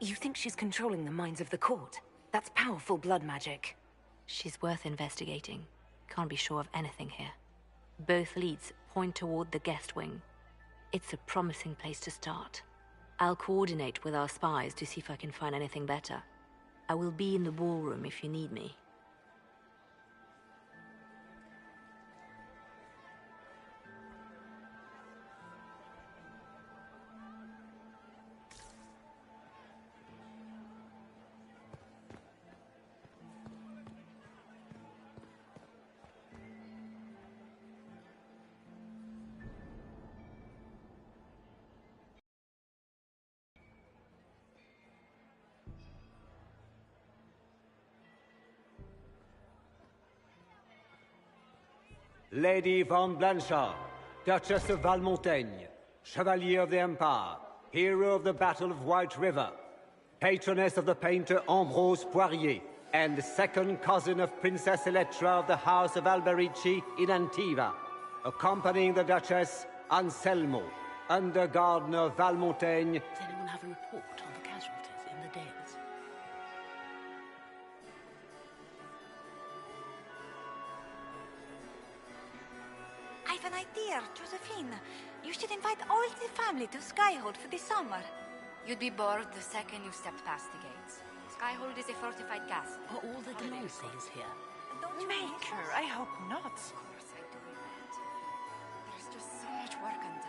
You think she's controlling the minds of the court? That's powerful blood magic. She's worth investigating. Can't be sure of anything here. Both leads point toward the guest wing. It's a promising place to start. I'll coordinate with our spies to see if I can find anything better. I will be in the ballroom if you need me. Lady von Blanchard, Duchess of Valmontaigne, Chevalier of the Empire, hero of the Battle of White River, patroness of the painter Ambrose Poirier, and second cousin of Princess Elettra of the House of Alberici in Antiva. Accompanying the Duchess, Anselmo, under Gardener of Valmontaigne. Does anyone have a report on the casualties in the Dales? I have an idea, Josephine. You should invite all the family to Skyhold for the summer. You'd be bored the second you stepped past the gates. Skyhold is a fortified castle. Are all the Dales here? Don't you Maker, I hope not. Of course I do, Yvette. There's just so much work undone.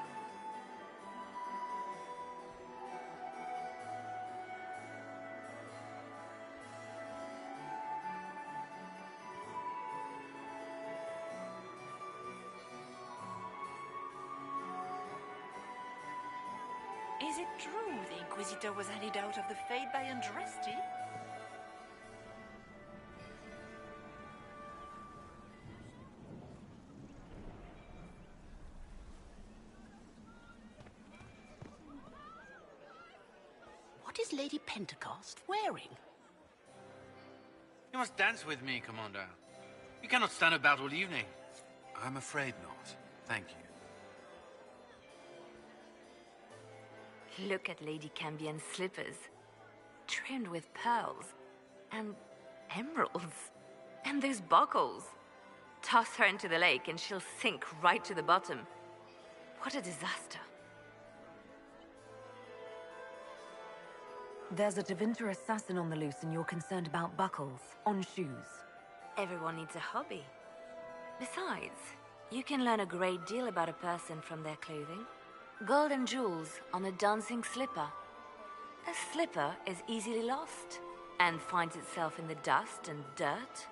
Is it true the Inquisitor was handed out of the Fade by Andraste? What is Lady Pentecost wearing? You must dance with me, Commander. You cannot stand about all evening. I'm afraid not. Thank you. Look at Lady Cambien's slippers. Trimmed with pearls. And emeralds. And those buckles. Toss her into the lake and she'll sink right to the bottom. What a disaster. There's a Tevinter assassin on the loose and you're concerned about buckles on shoes. Everyone needs a hobby. Besides, you can learn a great deal about a person from their clothing. Gold and jewels on a dancing slipper. A slipper is easily lost and finds itself in the dust and dirt.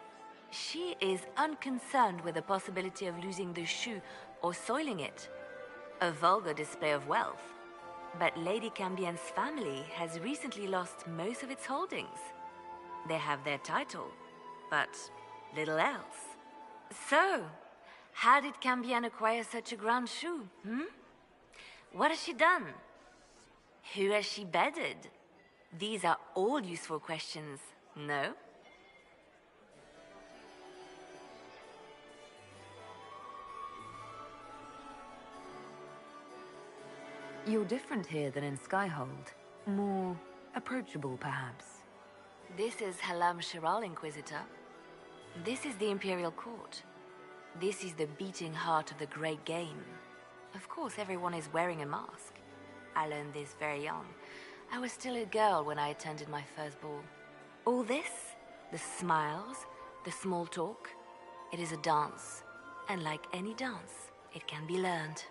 She is unconcerned with the possibility of losing the shoe or soiling it. A vulgar display of wealth. But Lady Cambien's family has recently lost most of its holdings. They have their title, but little else. So, how did Cambien acquire such a grand shoe, What has she done? Who has she bedded? These are all useful questions, no? You're different here than in Skyhold. More approachable, perhaps. This is Halam Shiral, Inquisitor. This is the Imperial Court. This is the beating heart of the Great Game. Of course, everyone is wearing a mask. I learned this very young. I was still a girl when I attended my first ball. All this, the smiles, the small talk, it is a dance. And like any dance, it can be learned.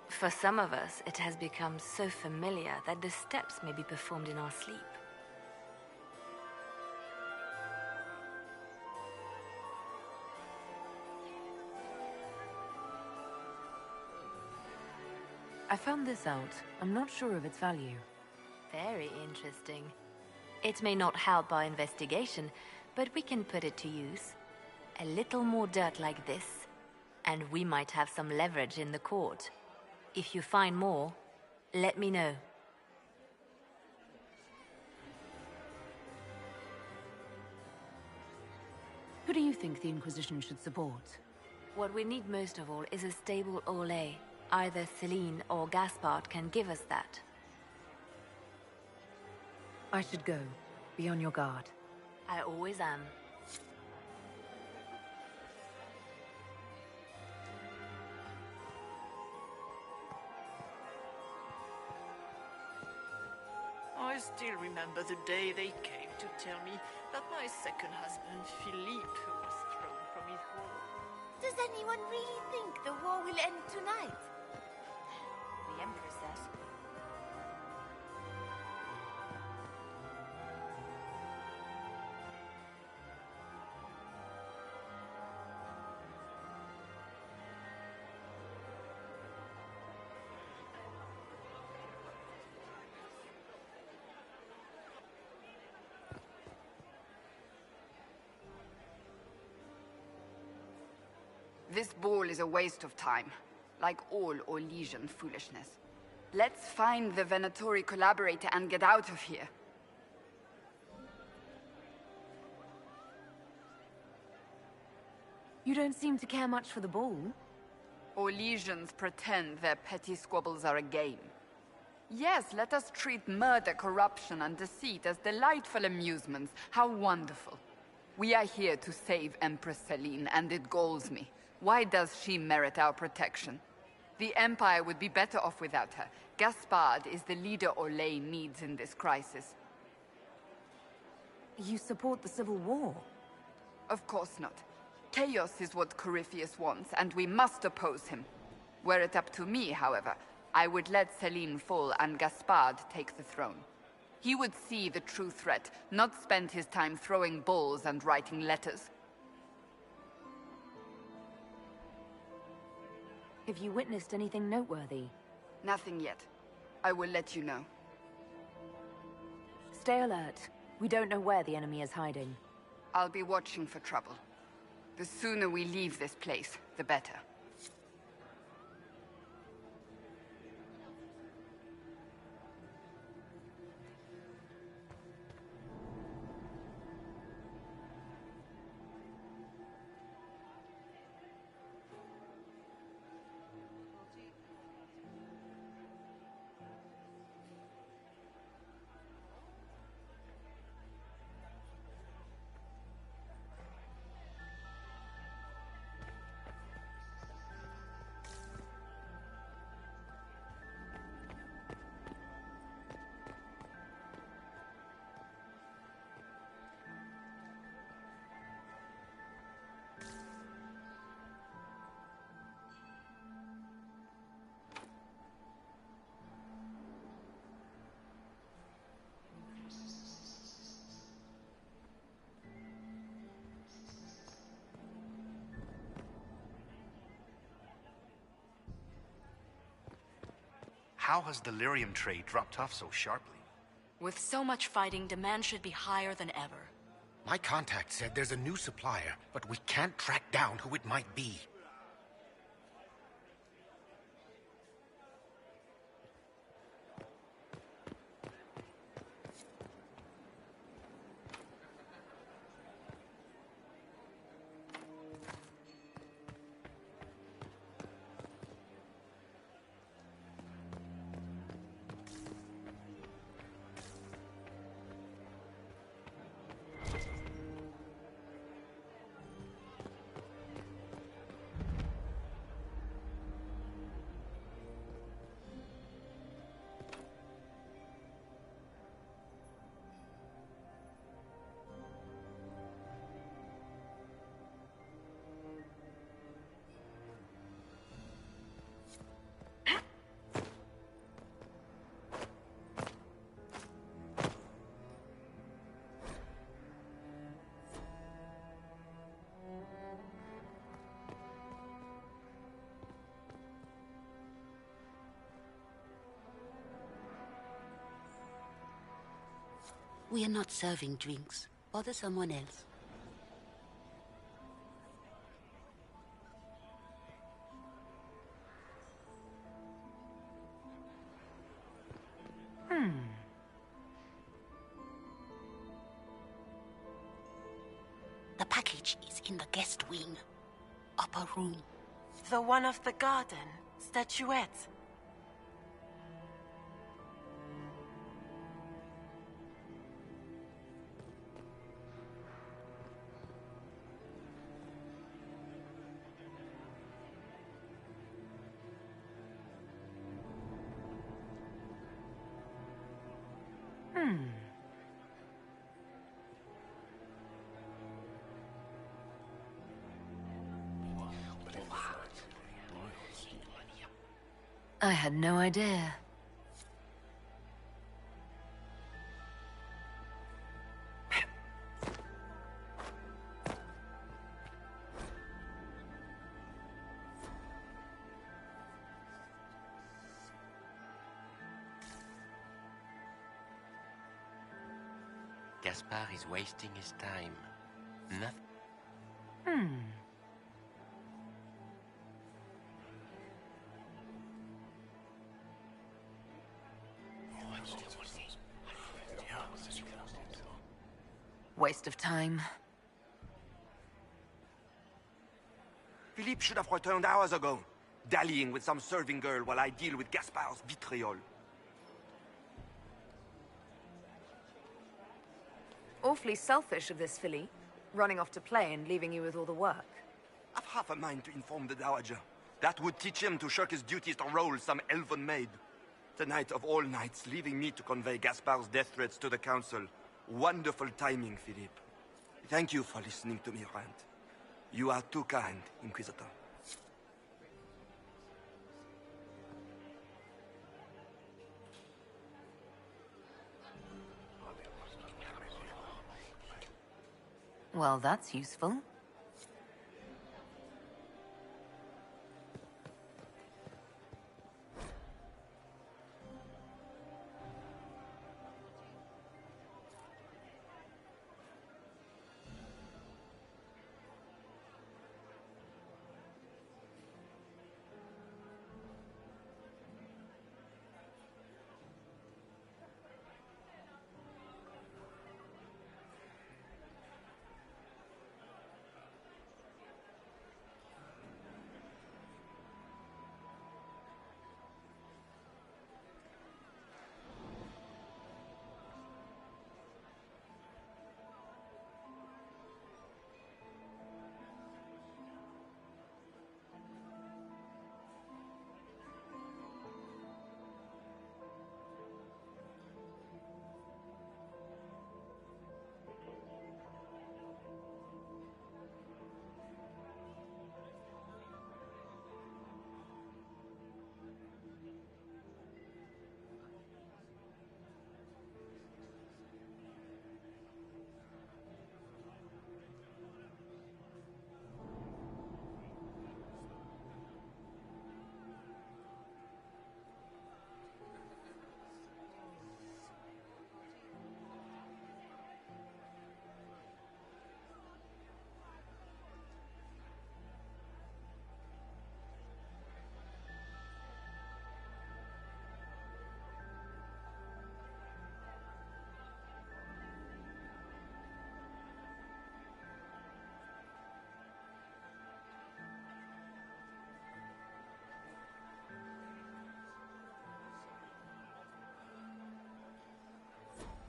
For some of us, it has become so familiar that the steps may be performed in our sleep. I found this out. I'm not sure of its value. Very interesting. It may not help our investigation, but we can put it to use. A little more dirt like this, and we might have some leverage in the court. If you find more, let me know. Who do you think the Inquisition should support? What we need most of all is a stable Orlais. Either Celine or Gaspard can give us that. I should go. Be on your guard. I always am. I still remember the day they came to tell me that my second husband, Philippe, was thrown from his wall. Does anyone really think the war will end tonight? The Empress does. This ball is a waste of time, like all Orlesian foolishness. Let's find the Venatori collaborator and get out of here. You don't seem to care much for the ball. Orlesians pretend their petty squabbles are a game. Yes, let us treat murder, corruption, and deceit as delightful amusements. How wonderful. We are here to save Empress Celine, and it galls me. Why does she merit our protection? The Empire would be better off without her. Gaspard is the leader Orlais needs in this crisis. You support the civil war? Of course not. Chaos is what Corypheus wants, and we must oppose him. Were it up to me, however, I would let Celine fall and Gaspard take the throne. He would see the true threat, not spend his time throwing balls and writing letters. Have you witnessed anything noteworthy? Nothing yet. I will let you know. Stay alert. We don't know where the enemy is hiding. I'll be watching for trouble. The sooner we leave this place, the better. How has the lyrium trade dropped off so sharply? With so much fighting, demand should be higher than ever. My contact said there's a new supplier, but we can't track down who it might be. We are not serving drinks. Bother someone else. The package is in the guest wing. Upper room. The one of the garden. Statuette. I had no idea. Gaspard is wasting his time. Nothing. Waste of time. Philippe should have returned hours ago, dallying with some serving girl while I deal with Gaspard's vitriol. Awfully selfish of this filly, running off to play and leaving you with all the work. I've half a mind to inform the Dowager. That would teach him to shirk his duties to roll some elven maid. Tonight of all nights, leaving me to convey Gaspard's death threats to the Council. Wonderful timing, Philippe. Thank you for listening to me rant. You are too kind, Inquisitor. Well, that's useful.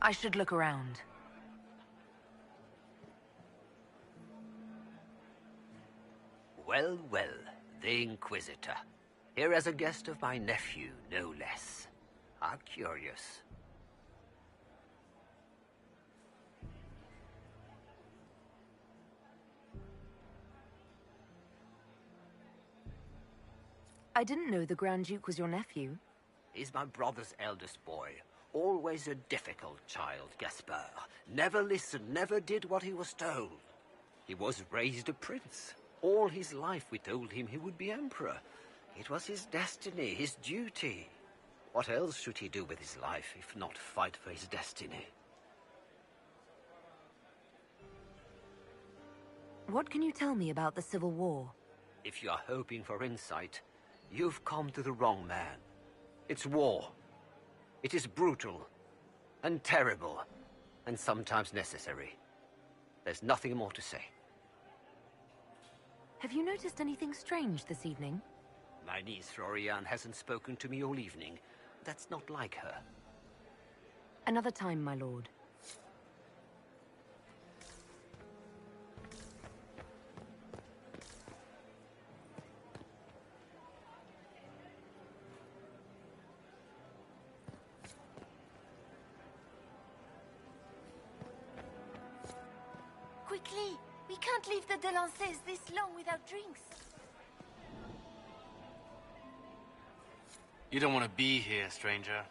I should look around. Well, well, the Inquisitor. Here as a guest of my nephew, no less. How curious. I didn't know the Grand Duke was your nephew. He's my brother's eldest boy. Always a difficult child, Gaspard. Never listened, never did what he was told. He was raised a prince. All his life we told him he would be emperor. It was his destiny, his duty. What else should he do with his life, if not fight for his destiny? What can you tell me about the Civil War? If you are hoping for insight, you've come to the wrong man. It's war. It is brutal, and terrible, and sometimes necessary. There's nothing more to say. Have you noticed anything strange this evening? My niece Florian hasn't spoken to me all evening. That's not like her. Another time, my lord. Quickly! We can't leave the Delances this long without drinks. You don't want to be here, stranger.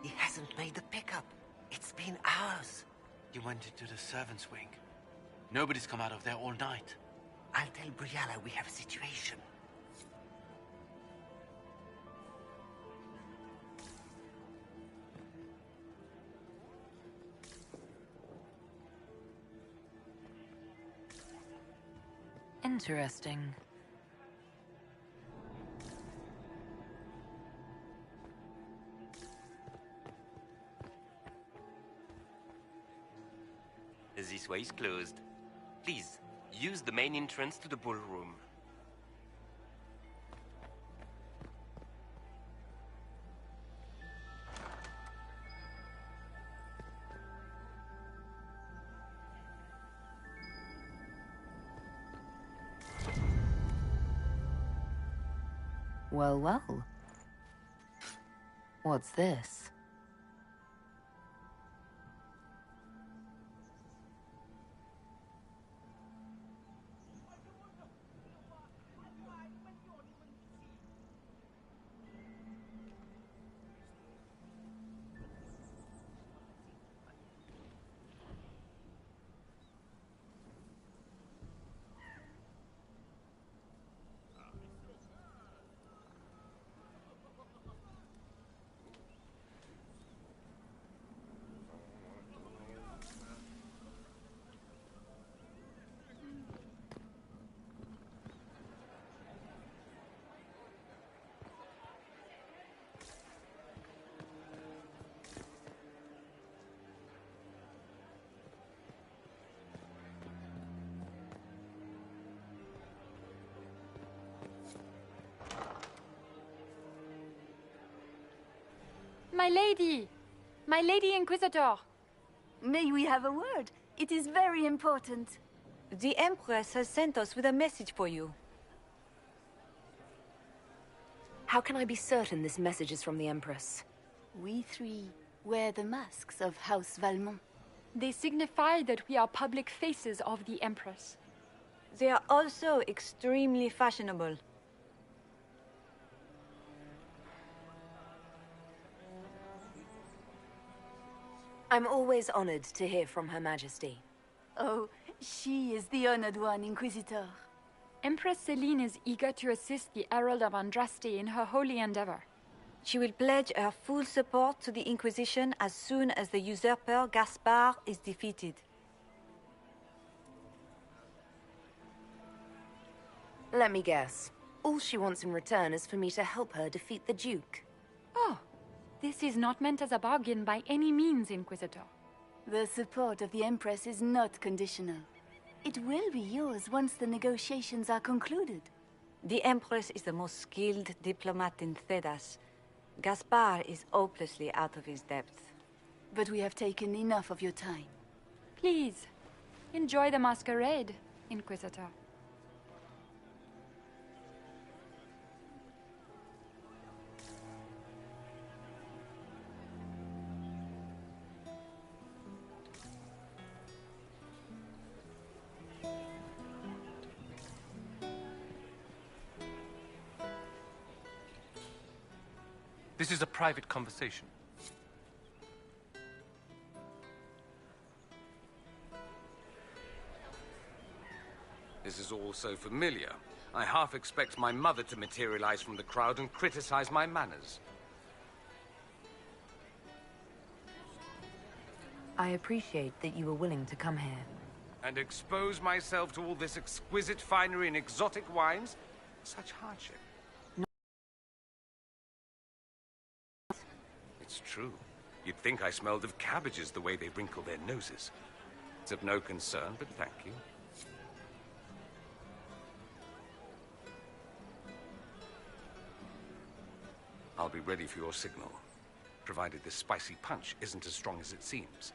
He hasn't made the pickup. It's been hours. You went into the servants' wing. Nobody's come out of there all night. I'll tell Briala we have a situation. Interesting. This way is closed. Please, use the main entrance to the ballroom. Well, well. What's this? My lady! My lady Inquisitor! May we have a word? It is very important. The Empress has sent us with a message for you. How can I be certain this message is from the Empress? We three wear the masks of House Valmont. They signify that we are public faces of the Empress. They are also extremely fashionable. I'm always honored to hear from Her Majesty. Oh, she is the honored one, Inquisitor. Empress Celine is eager to assist the Herald of Andraste in her holy endeavor. She will pledge her full support to the Inquisition as soon as the usurper Gaspard is defeated. Let me guess. All she wants in return is for me to help her defeat the Duke. Oh, this is not meant as a bargain by any means, Inquisitor. The support of the Empress is not conditional. It will be yours once the negotiations are concluded. The Empress is the most skilled diplomat in Cadash. Gaspard is hopelessly out of his depth. But we have taken enough of your time. Please, enjoy the masquerade, Inquisitor. This is a private conversation. This is all so familiar. I half expect my mother to materialize from the crowd and criticize my manners. I appreciate that you were willing to come here. And expose myself to all this exquisite finery and exotic wines? Such hardship. It's true. You'd think I smelled of cabbages the way they wrinkle their noses. It's of no concern, but thank you. I'll be ready for your signal, provided this spicy punch isn't as strong as it seems.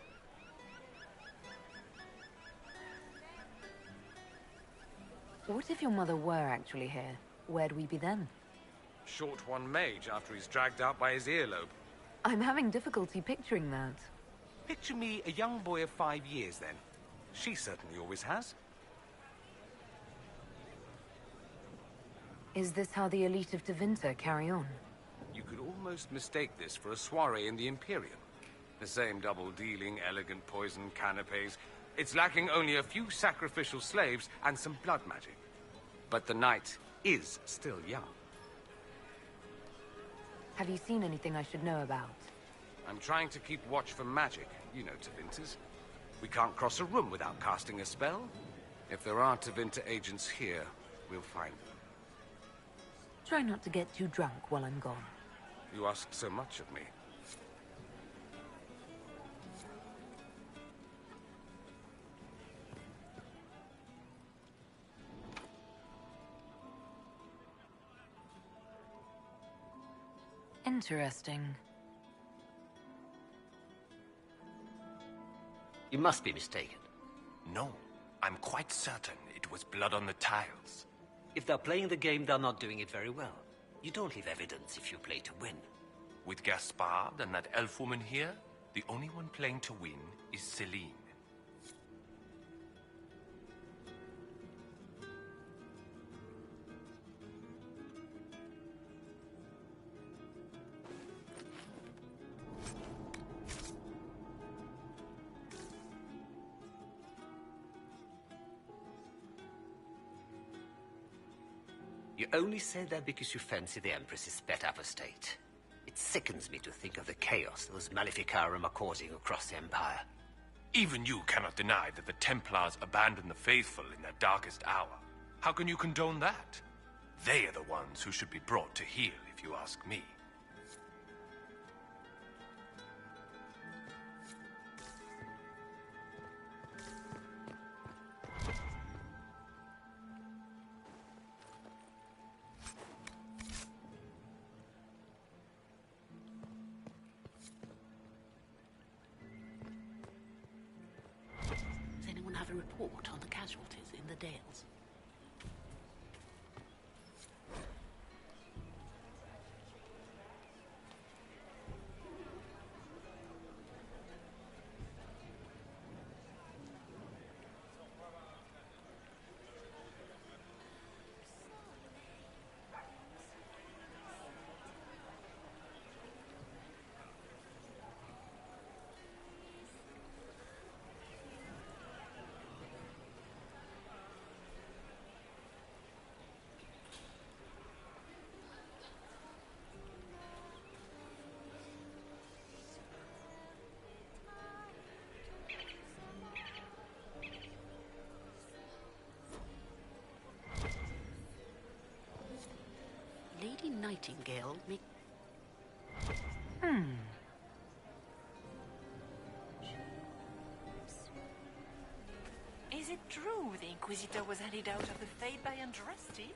What if your mother were actually here? Where'd we be then? Short one mage after he's dragged out by his earlobe. I'm having difficulty picturing that. Picture me a young boy of 5 years, then. She certainly always has. Is this how the elite of Tevinter carry on? You could almost mistake this for a soiree in the Imperium. The same double-dealing, elegant poison canapes. It's lacking only a few sacrificial slaves and some blood magic. But the night is still young. Have you seen anything I should know about? I'm trying to keep watch for magic. You know Tevinters. We can't cross a room without casting a spell. If there are Tevinter agents here, we'll find them. Try not to get too drunk while I'm gone. You ask so much of me. Interesting. You must be mistaken. No, I'm quite certain it was blood on the tiles. If they're playing the game, they're not doing it very well. You don't leave evidence if you play to win. With Gaspard and that elf woman here, the only one playing to win is Celine. You only say that because you fancy the Empress's pet apostate. It sickens me to think of the chaos those Maleficarum are causing across the Empire. Even you cannot deny that the Templars abandoned the faithful in their darkest hour. How can you condone that? They are the ones who should be brought to heel, if you ask me. Does anyone have a report on the casualties in the Dales? Lady Nightingale make... Is it true the Inquisitor was handed out of the Fade by Andraste?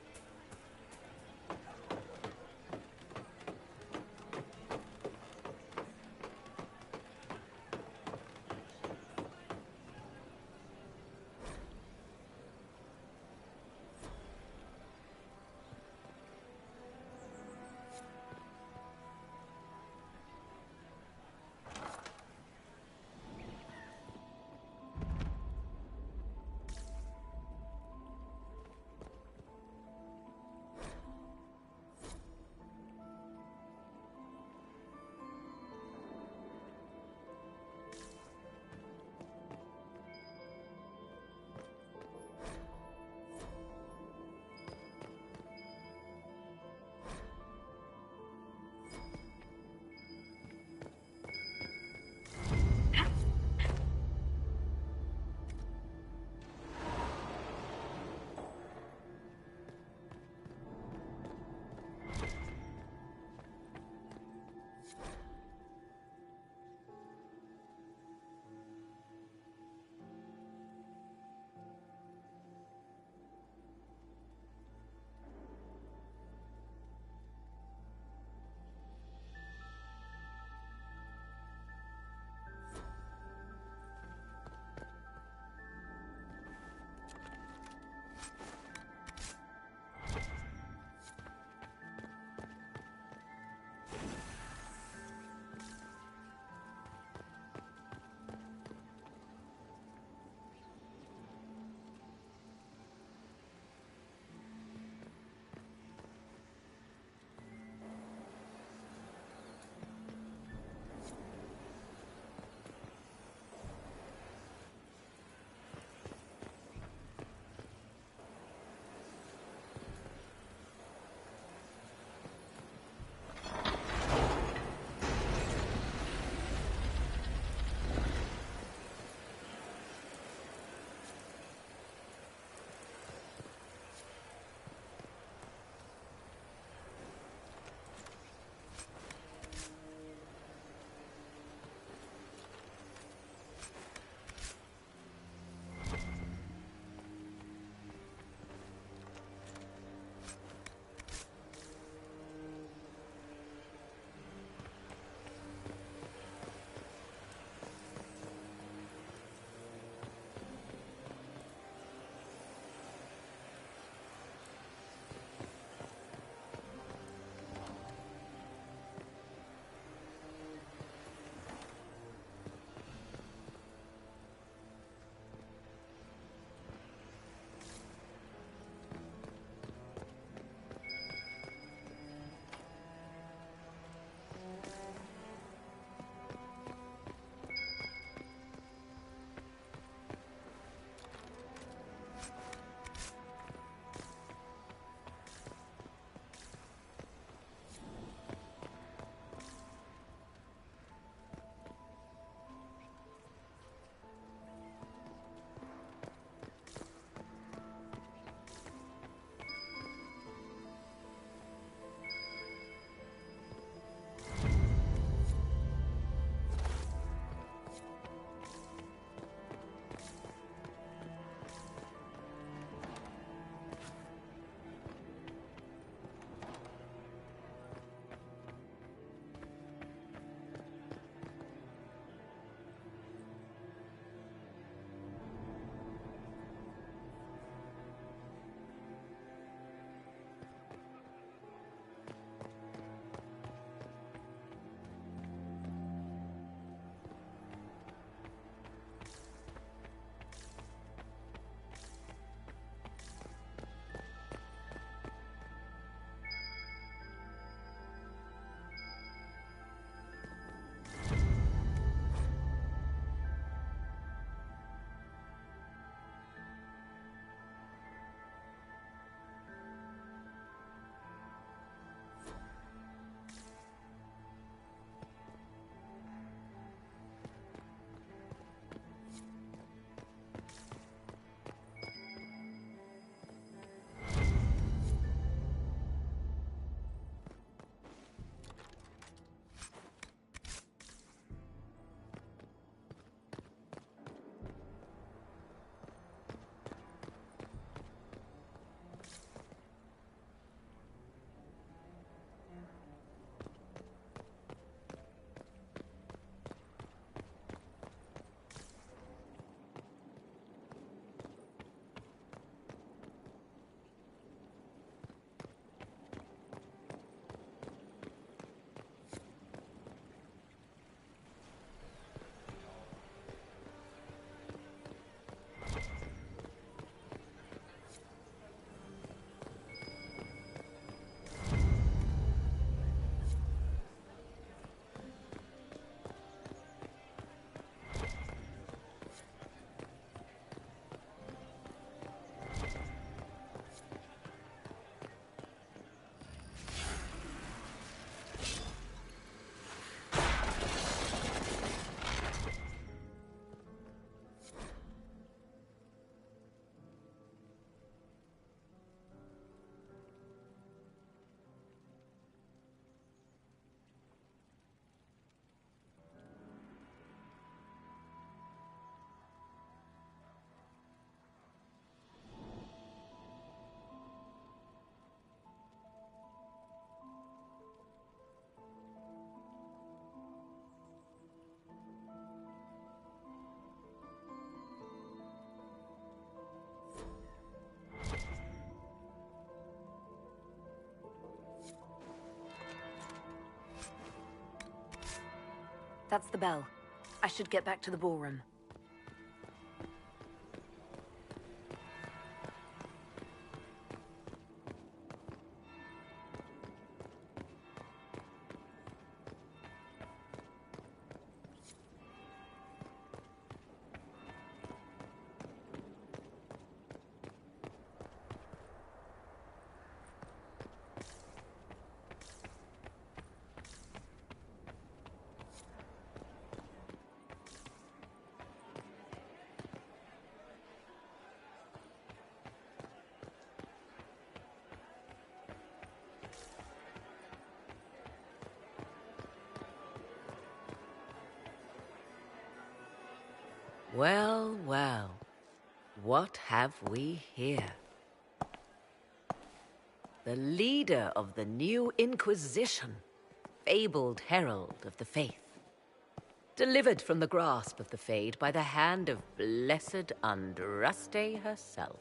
That's the bell. I should get back to the ballroom. Well, well. What have we here? The leader of the new Inquisition, fabled herald of the faith. Delivered from the grasp of the Fade by the hand of blessed Andraste herself.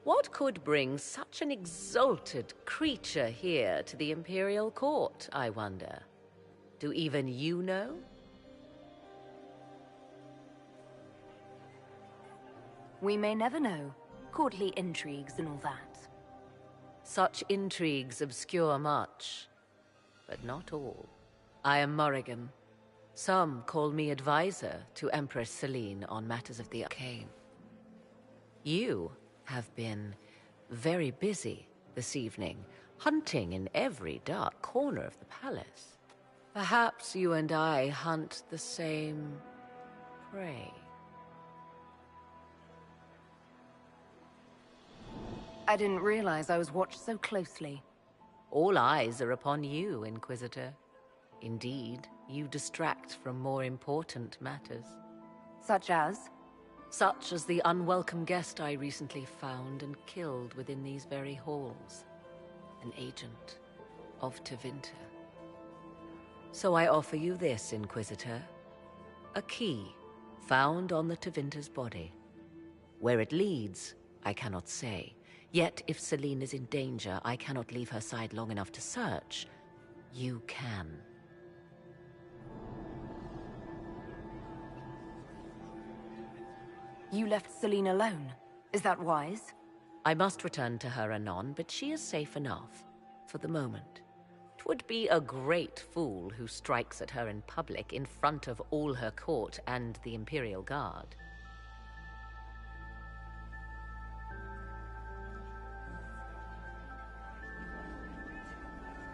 What could bring such an exalted creature here to the Imperial Court, I wonder? Do even you know? We may never know. Courtly intrigues and all that. Such intrigues obscure much, but not all. I am Morrigan. Some call me advisor to Empress Celine on matters of the arcane. You have been very busy this evening, hunting in every dark corner of the palace. Perhaps you and I hunt the same prey. I didn't realize I was watched so closely. All eyes are upon you, Inquisitor. Indeed, you distract from more important matters. Such as? Such as the unwelcome guest I recently found and killed within these very halls. An agent of Tevinter. So I offer you this, Inquisitor. A key found on the Tevinter's body. Where it leads, I cannot say. Yet, if Celine is in danger, I cannot leave her side long enough to search. You can. You left Celine alone. Is that wise? I must return to her anon, but she is safe enough, for the moment. 'Twould be a great fool who strikes at her in public in front of all her court and the Imperial Guard.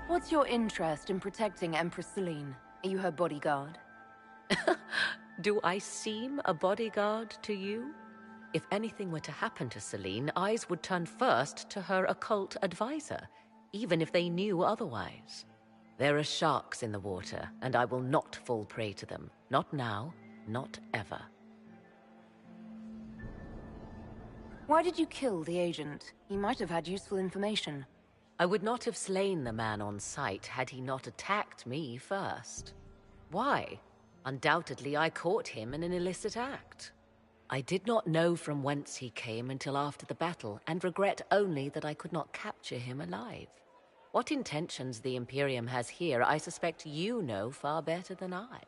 What's your interest in protecting Empress Celine? Are you her bodyguard? Do I seem a bodyguard to you? If anything were to happen to Celine, eyes would turn first to her occult advisor, even if they knew otherwise. There are sharks in the water, and I will not fall prey to them. Not now, not ever. Why did you kill the agent? He might have had useful information. I would not have slain the man on sight had he not attacked me first. Why? Undoubtedly, I caught him in an illicit act. I did not know from whence he came until after the battle, and regret only that I could not capture him alive. What intentions the Imperium has here, I suspect you know far better than I.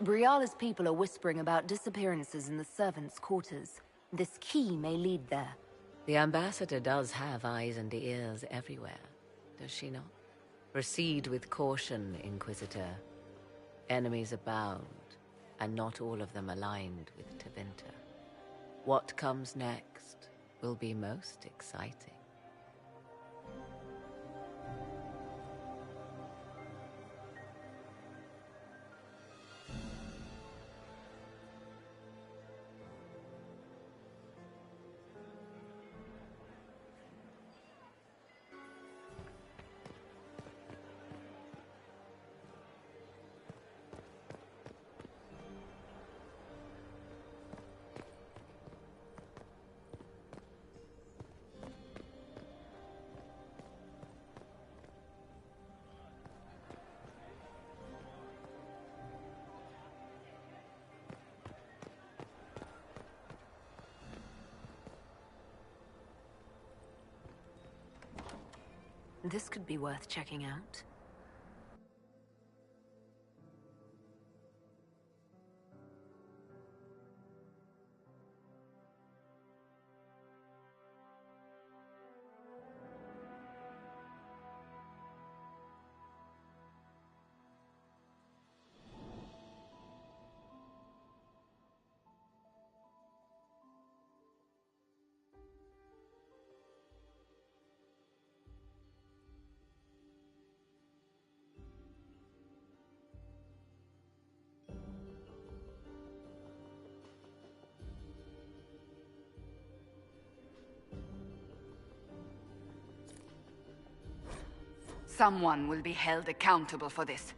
Briala's people are whispering about disappearances in the servants' quarters. This key may lead there. The ambassador does have eyes and ears everywhere, does she not? Proceed with caution, Inquisitor. Enemies abound, and not all of them aligned with Tevinter. What comes next will be most exciting. This could be worth checking out. Someone will be held accountable for this.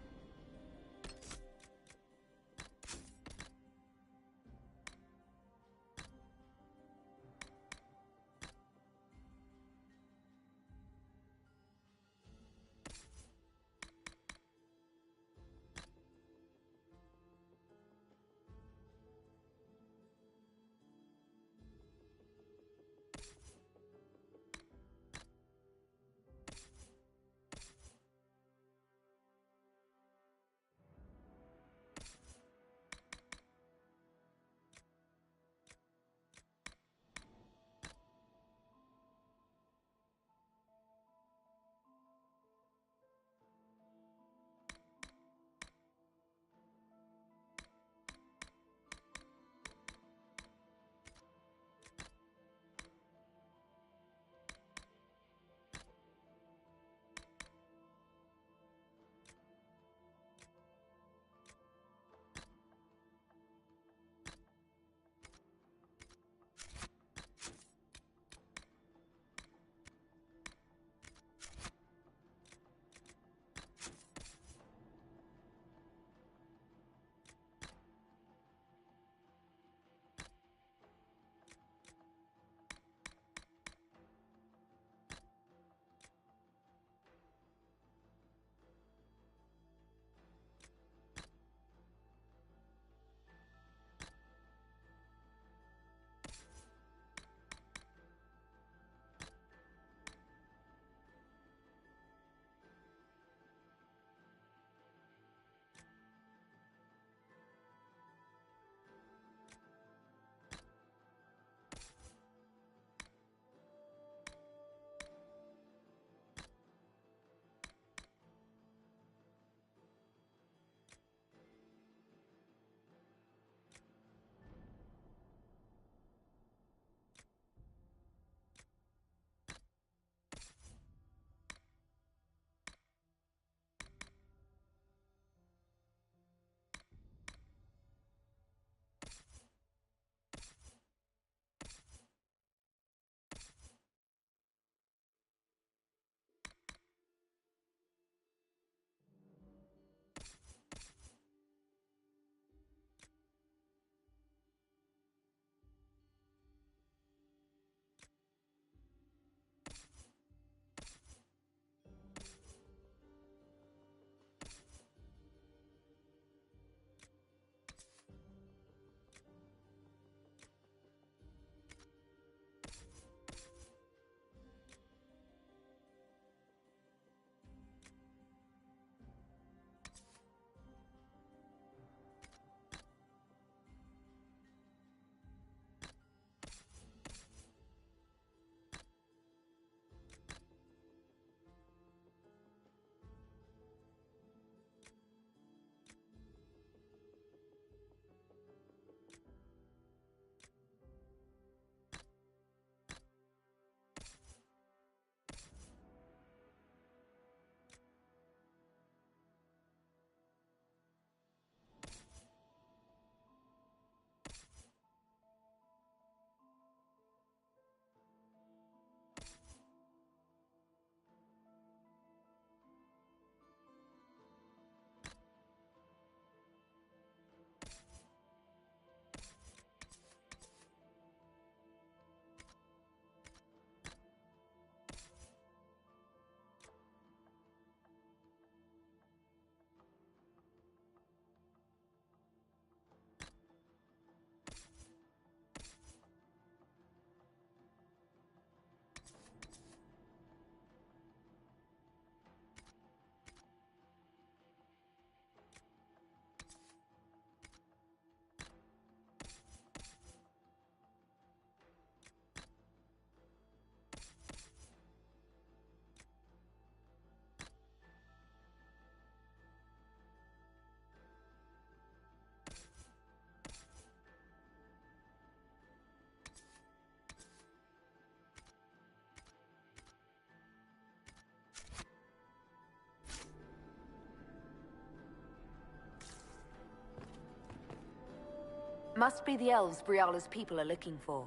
Must be the elves Briala's people are looking for.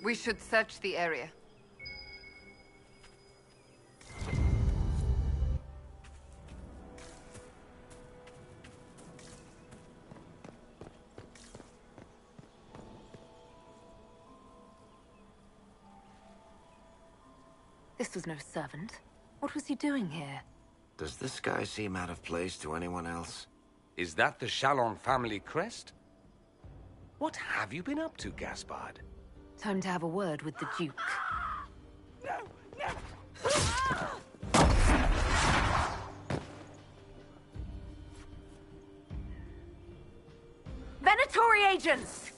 We should search the area. This was no servant. What was he doing here? Does this guy seem out of place to anyone else? Is that the Chalon family crest? What have you been up to, Gaspard? Time to have a word with the Duke. Venatori agents!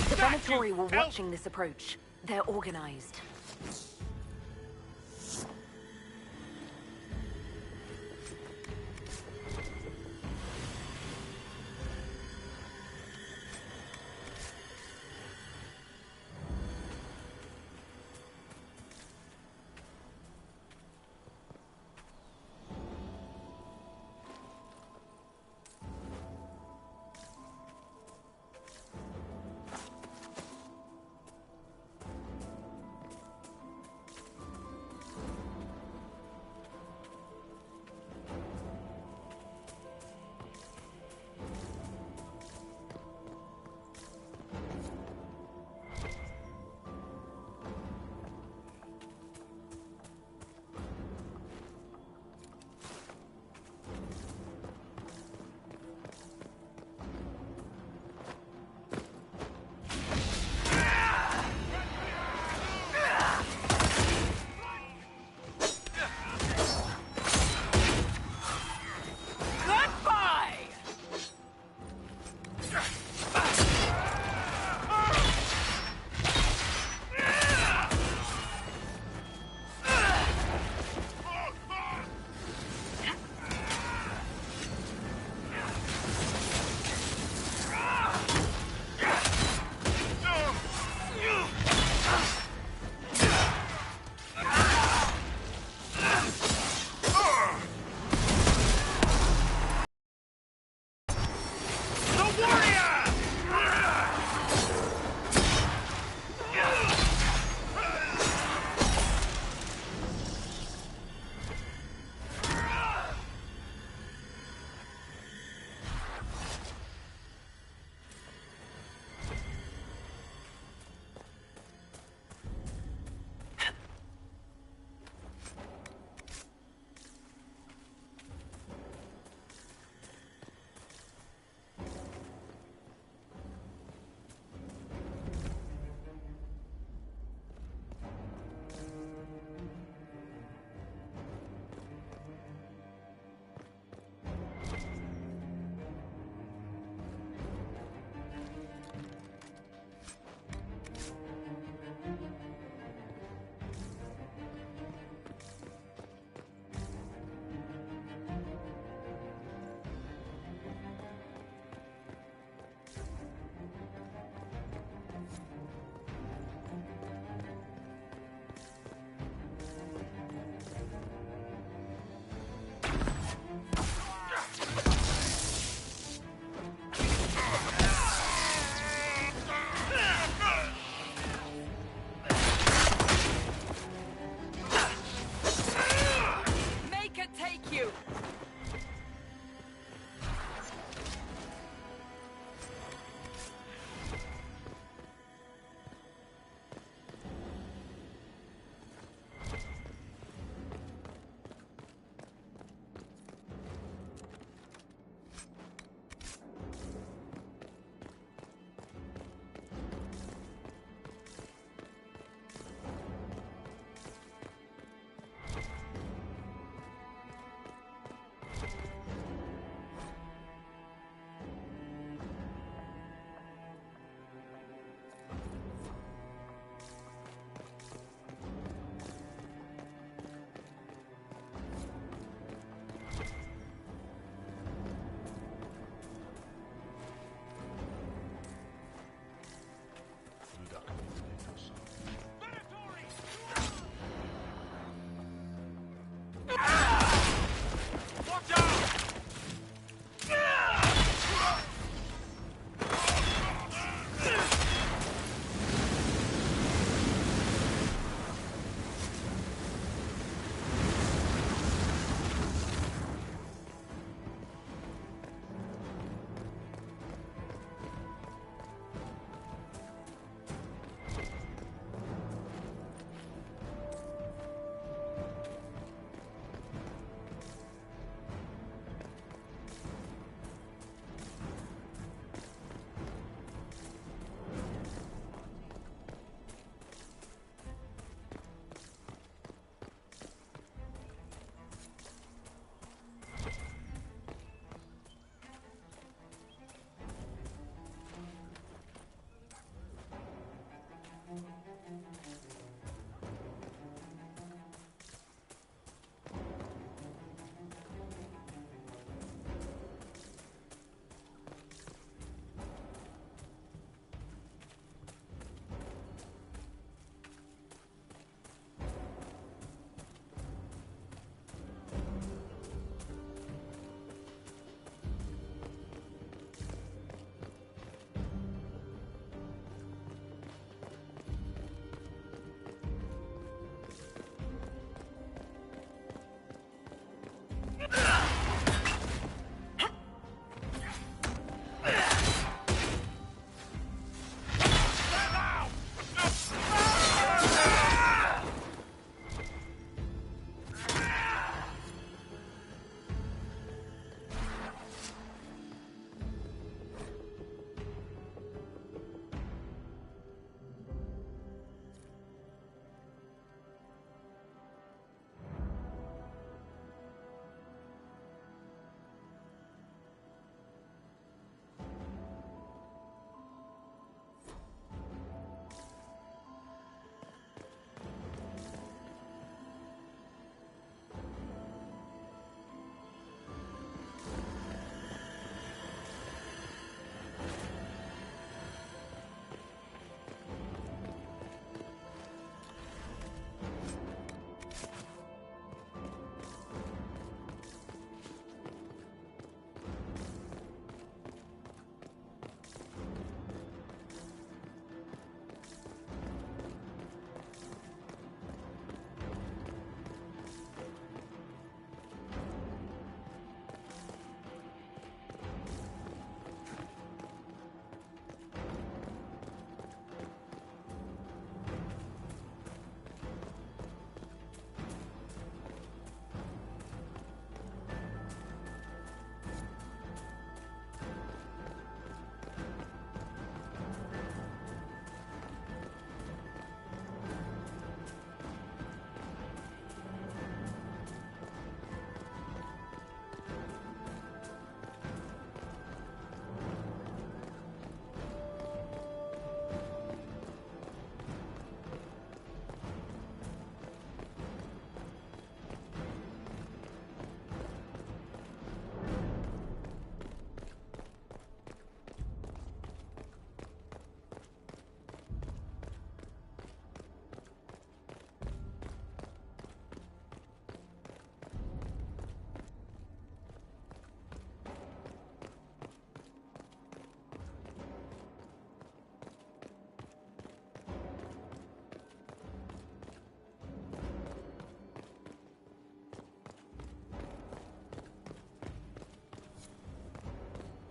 The Venatori were watching this approach. They're organized.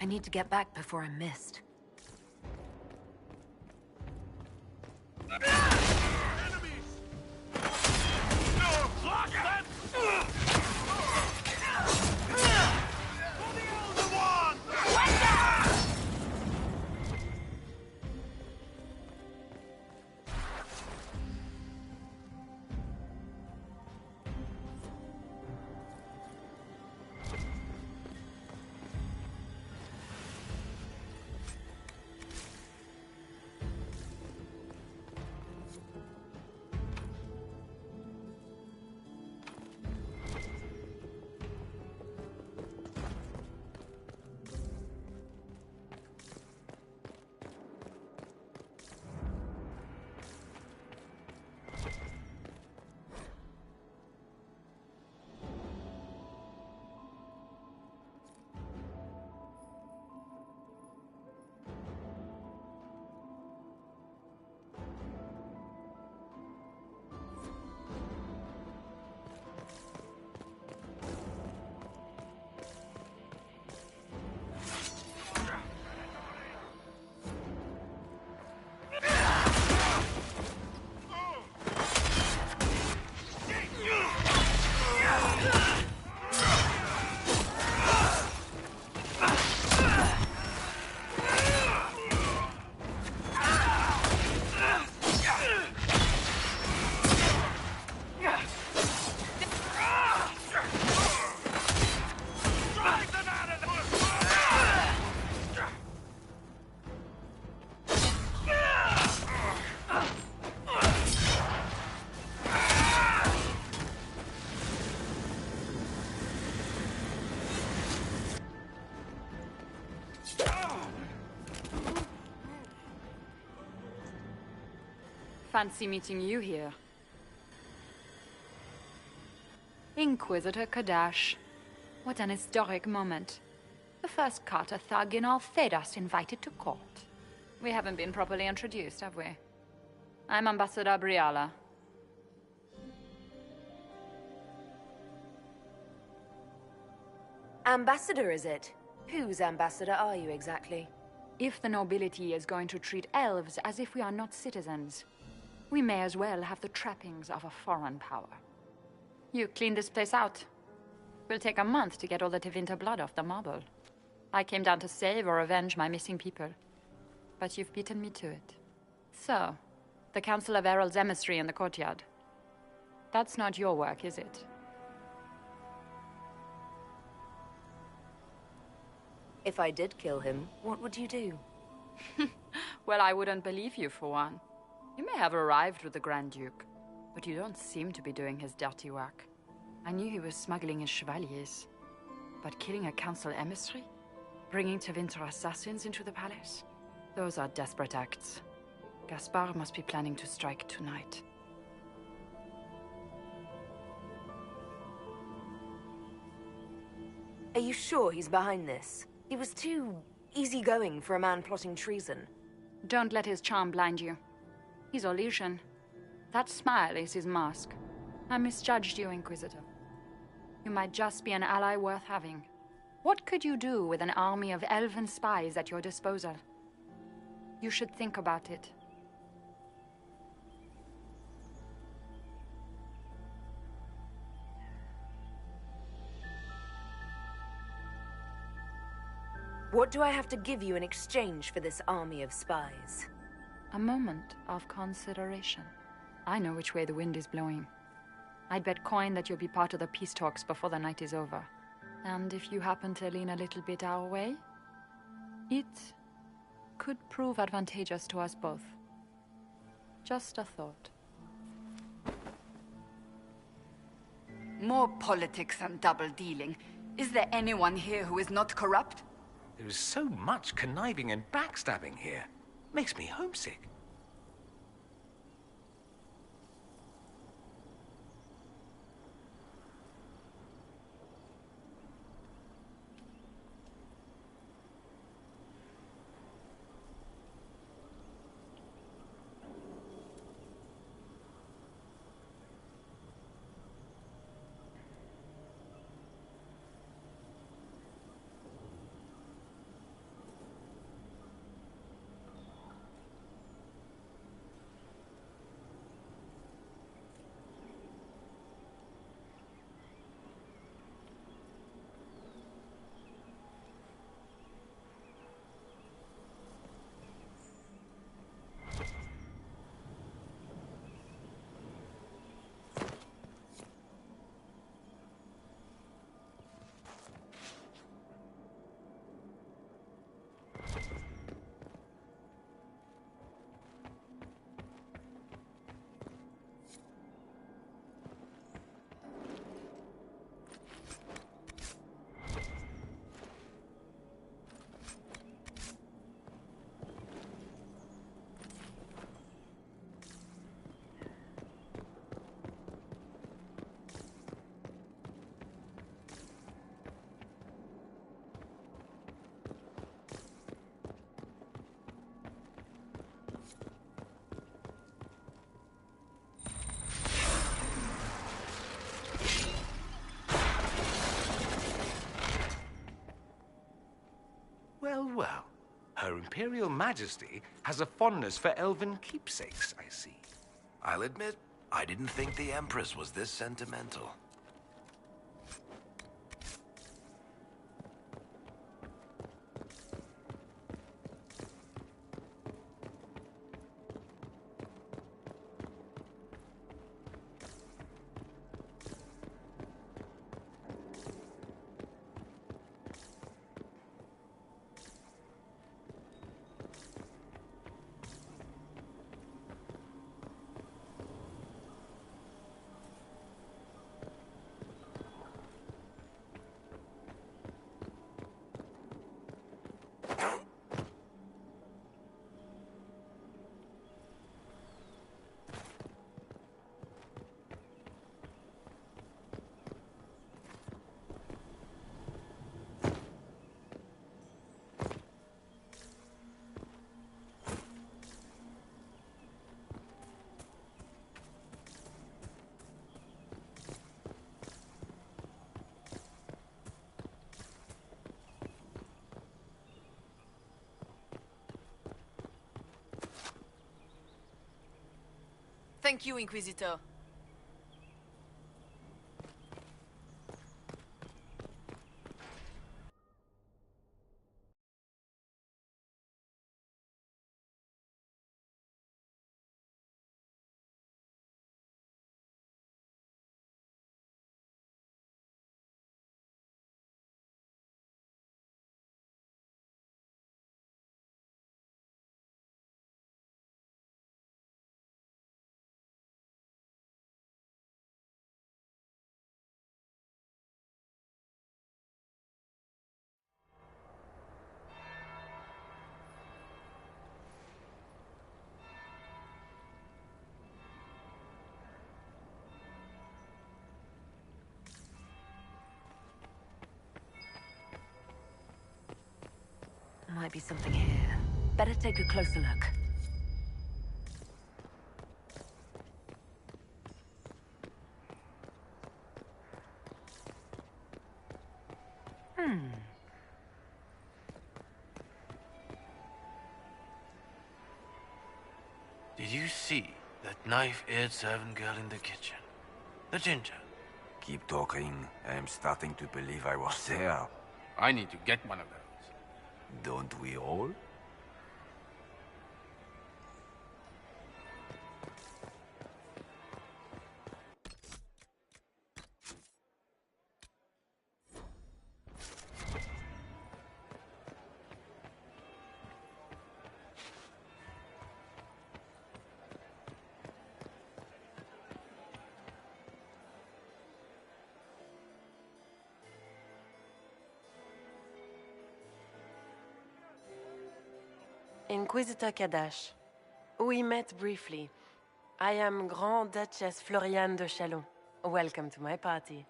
I need to get back before I'm missed. Fancy meeting you here. Inquisitor Cadash. What an historic moment. The first Carta thug in all Thedas invited to court. We haven't been properly introduced, have we? I'm Ambassador Briala. Ambassador, is it? Whose ambassador are you exactly? If the nobility is going to treat elves as if we are not citizens, we may as well have the trappings of a foreign power. You clean this place out. Will take a month to get all the Tevinter blood off the marble. I came down to save or avenge my missing people. But you've beaten me to it. So, the Council of Herald's emissary in the courtyard. That's not your work, is it? If I did kill him, what would you do? Well, I wouldn't believe you, for one. You may have arrived with the Grand Duke, but you don't seem to be doing his dirty work. I knew he was smuggling his chevaliers. But killing a council emissary? Bringing Tevinter assassins into the palace? Those are desperate acts. Gaspard must be planning to strike tonight. Are you sure he's behind this? He was too easygoing for a man plotting treason. Don't let his charm blind you. He's Orlesian. That smile is his mask. I misjudged you, Inquisitor. You might just be an ally worth having. What could you do with an army of elven spies at your disposal? You should think about it. What do I have to give you in exchange for this army of spies? A moment of consideration. I know which way the wind is blowing. I'd bet coin that you'll be part of the peace talks before the night is over. And if you happen to lean a little bit our way, it could prove advantageous to us both. Just a thought. More politics and double-dealing. Is there anyone here who is not corrupt? There is so much conniving and backstabbing here. Makes me homesick. Imperial Majesty has a fondness for elven keepsakes, I see. I'll admit, I didn't think the Empress was this sentimental. Thank you, Inquisitor. Might be something here. Better take a closer look. Did you see that knife-eared servant girl in the kitchen? The ginger. Keep talking. I'm starting to believe I was there. I need to get one of those. Don't we all? Inquisitor Cadash. We met briefly. I am Grand Duchess Floriane de Chalon. Welcome to my party.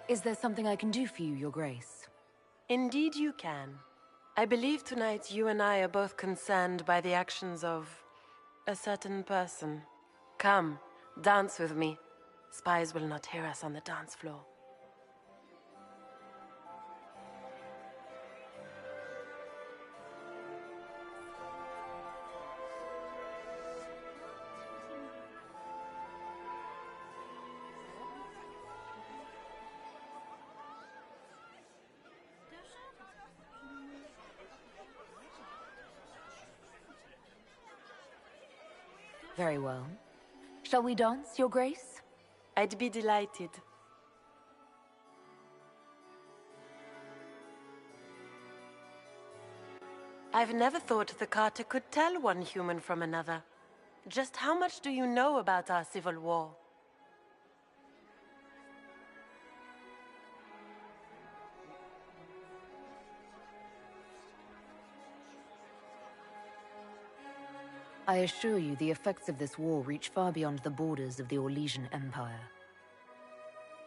Is there something I can do for you, Your Grace? Indeed you can. I believe tonight you and I are both concerned by the actions of a certain person. Come, dance with me. Spies will not hear us on the dance floor. Very well. Shall we dance, Your Grace? I'd be delighted. I've never thought the Carta could tell one human from another. Just how much do you know about our civil war? I assure you, the effects of this war reach far beyond the borders of the Orlesian Empire.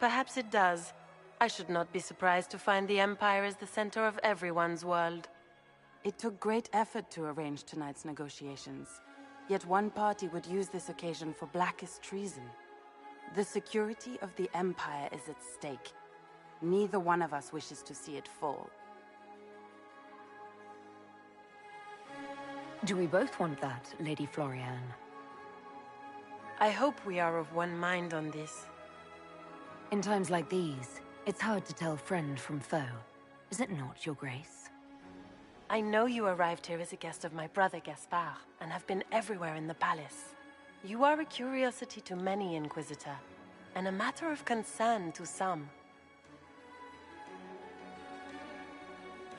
Perhaps it does. I should not be surprised to find the Empire is the center of everyone's world. It took great effort to arrange tonight's negotiations. Yet one party would use this occasion for blackest treason. The security of the Empire is at stake. Neither one of us wishes to see it fall. Do we both want that, Lady Florian? I hope we are of one mind on this. In times like these, it's hard to tell friend from foe. Is it not, Your Grace? I know you arrived here as a guest of my brother Gaspard, and have been everywhere in the palace. You are a curiosity to many, Inquisitor, and a matter of concern to some.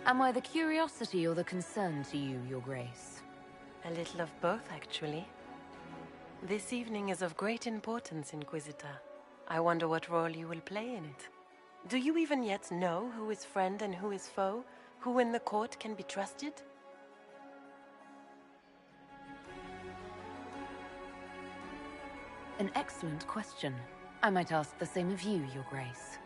Am I the curiosity or the concern to you, Your Grace? A little of both, actually. This evening is of great importance, Inquisitor. I wonder what role you will play in it. Do you even yet know who is friend and who is foe? Who in the court can be trusted? An excellent question. I might ask the same of you, Your Grace.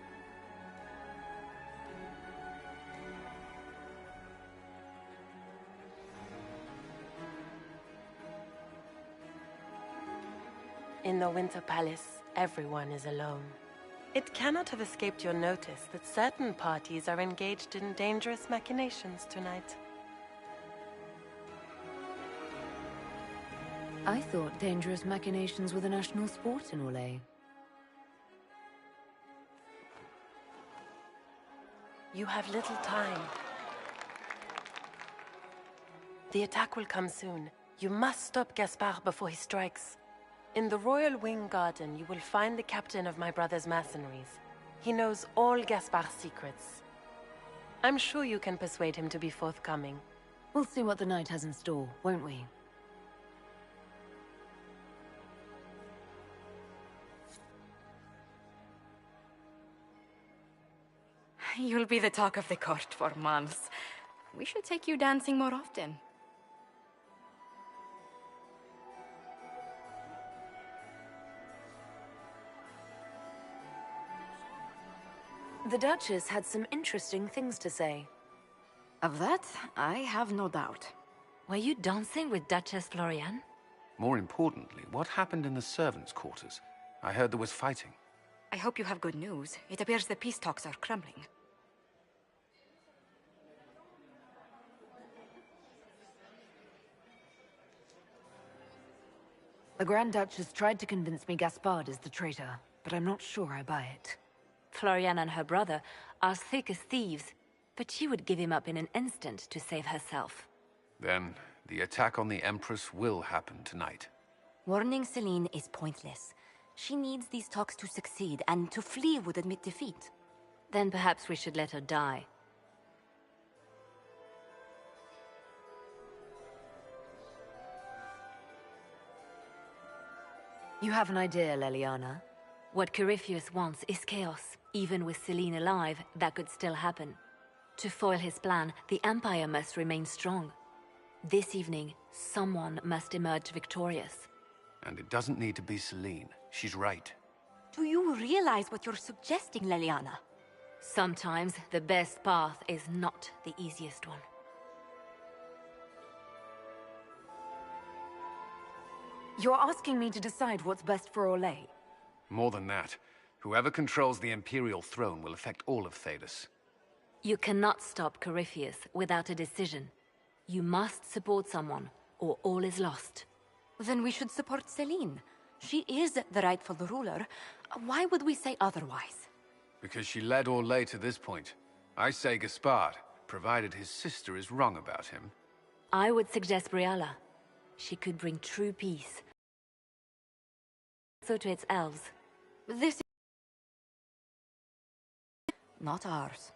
In the Winter Palace, everyone is alone. It cannot have escaped your notice that certain parties are engaged in dangerous machinations tonight. I thought dangerous machinations were the national sport in Orlais. You have little time. The attack will come soon. You must stop Gaspard before he strikes. In the Royal Wing Garden, you will find the captain of my brother's mercenaries. He knows all Gaspard's secrets. I'm sure you can persuade him to be forthcoming. We'll see what the night has in store, won't we? You'll be the talk of the court for months. We should take you dancing more often. The Duchess had some interesting things to say. Of that, I have no doubt. Were you dancing with Duchess Florian? More importantly, what happened in the servants' quarters? I heard there was fighting. I hope you have good news. It appears the peace talks are crumbling. The Grand Duchess tried to convince me Gaspard is the traitor, but I'm not sure I buy it. Florian and her brother are thick as thieves, but she would give him up in an instant to save herself. Then, the attack on the Empress will happen tonight. Warning Celine is pointless. She needs these talks to succeed, and to flee would admit defeat. Then perhaps we should let her die. You have an idea, Leliana? What Corypheus wants is chaos. Even with Celine alive, that could still happen. To foil his plan, the Empire must remain strong. This evening, someone must emerge victorious. And it doesn't need to be Celine. She's right. Do you realize what you're suggesting, Leliana? Sometimes the best path is not the easiest one. You're asking me to decide what's best for Orlais? More than that, whoever controls the Imperial throne will affect all of Thedas. You cannot stop Corypheus without a decision. You must support someone, or all is lost. Then we should support Celine. She is the rightful ruler. Why would we say otherwise? Because she led Orlais to this point. I say Gaspard, provided his sister is wrong about him. I would suggest Briala. She could bring true peace. So to its elves. This is not ours.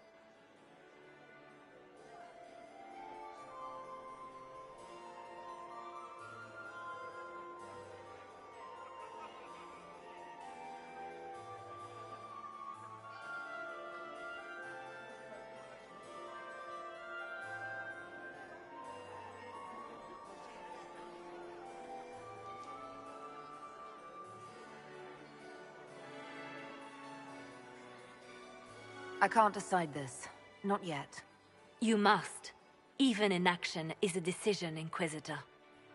I can't decide this. Not yet. You must. Even inaction is a decision, Inquisitor.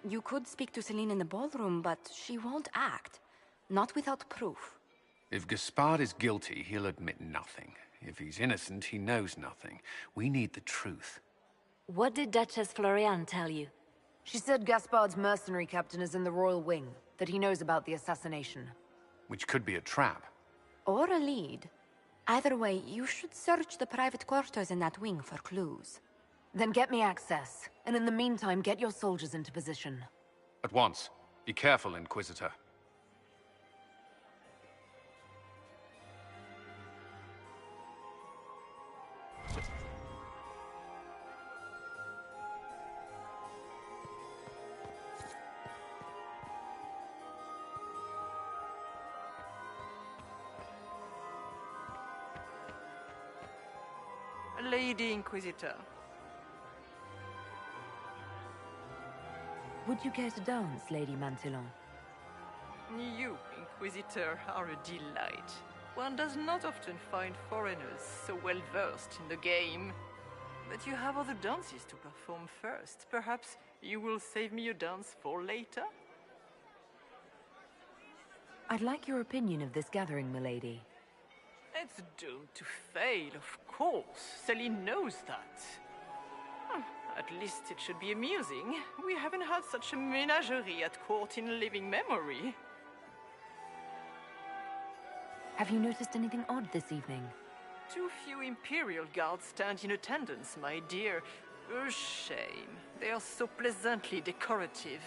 You could speak to Celine in the ballroom, but she won't act. Not without proof. If Gaspard is guilty, he'll admit nothing. If he's innocent, he knows nothing. We need the truth. What did Duchess Floriane tell you? She said Gaspard's mercenary captain is in the royal wing, that he knows about the assassination. Which could be a trap. Or a lead. Either way, you should search the private quarters in that wing for clues. Then get me access, and in the meantime, get your soldiers into position. At once. Be careful, Inquisitor. Lady Inquisitor. Would you care to dance, Lady Mantillon? You, Inquisitor, are a delight. One does not often find foreigners so well versed in the game. But you have other dances to perform first. Perhaps you will save me a dance for later? I'd like your opinion of this gathering, milady. It's doomed to fail, of course. Celine knows that. At least it should be amusing. We haven't had such a menagerie at court in living memory. Have you noticed anything odd this evening? Too few Imperial guards stand in attendance, my dear. A shame. They are so pleasantly decorative.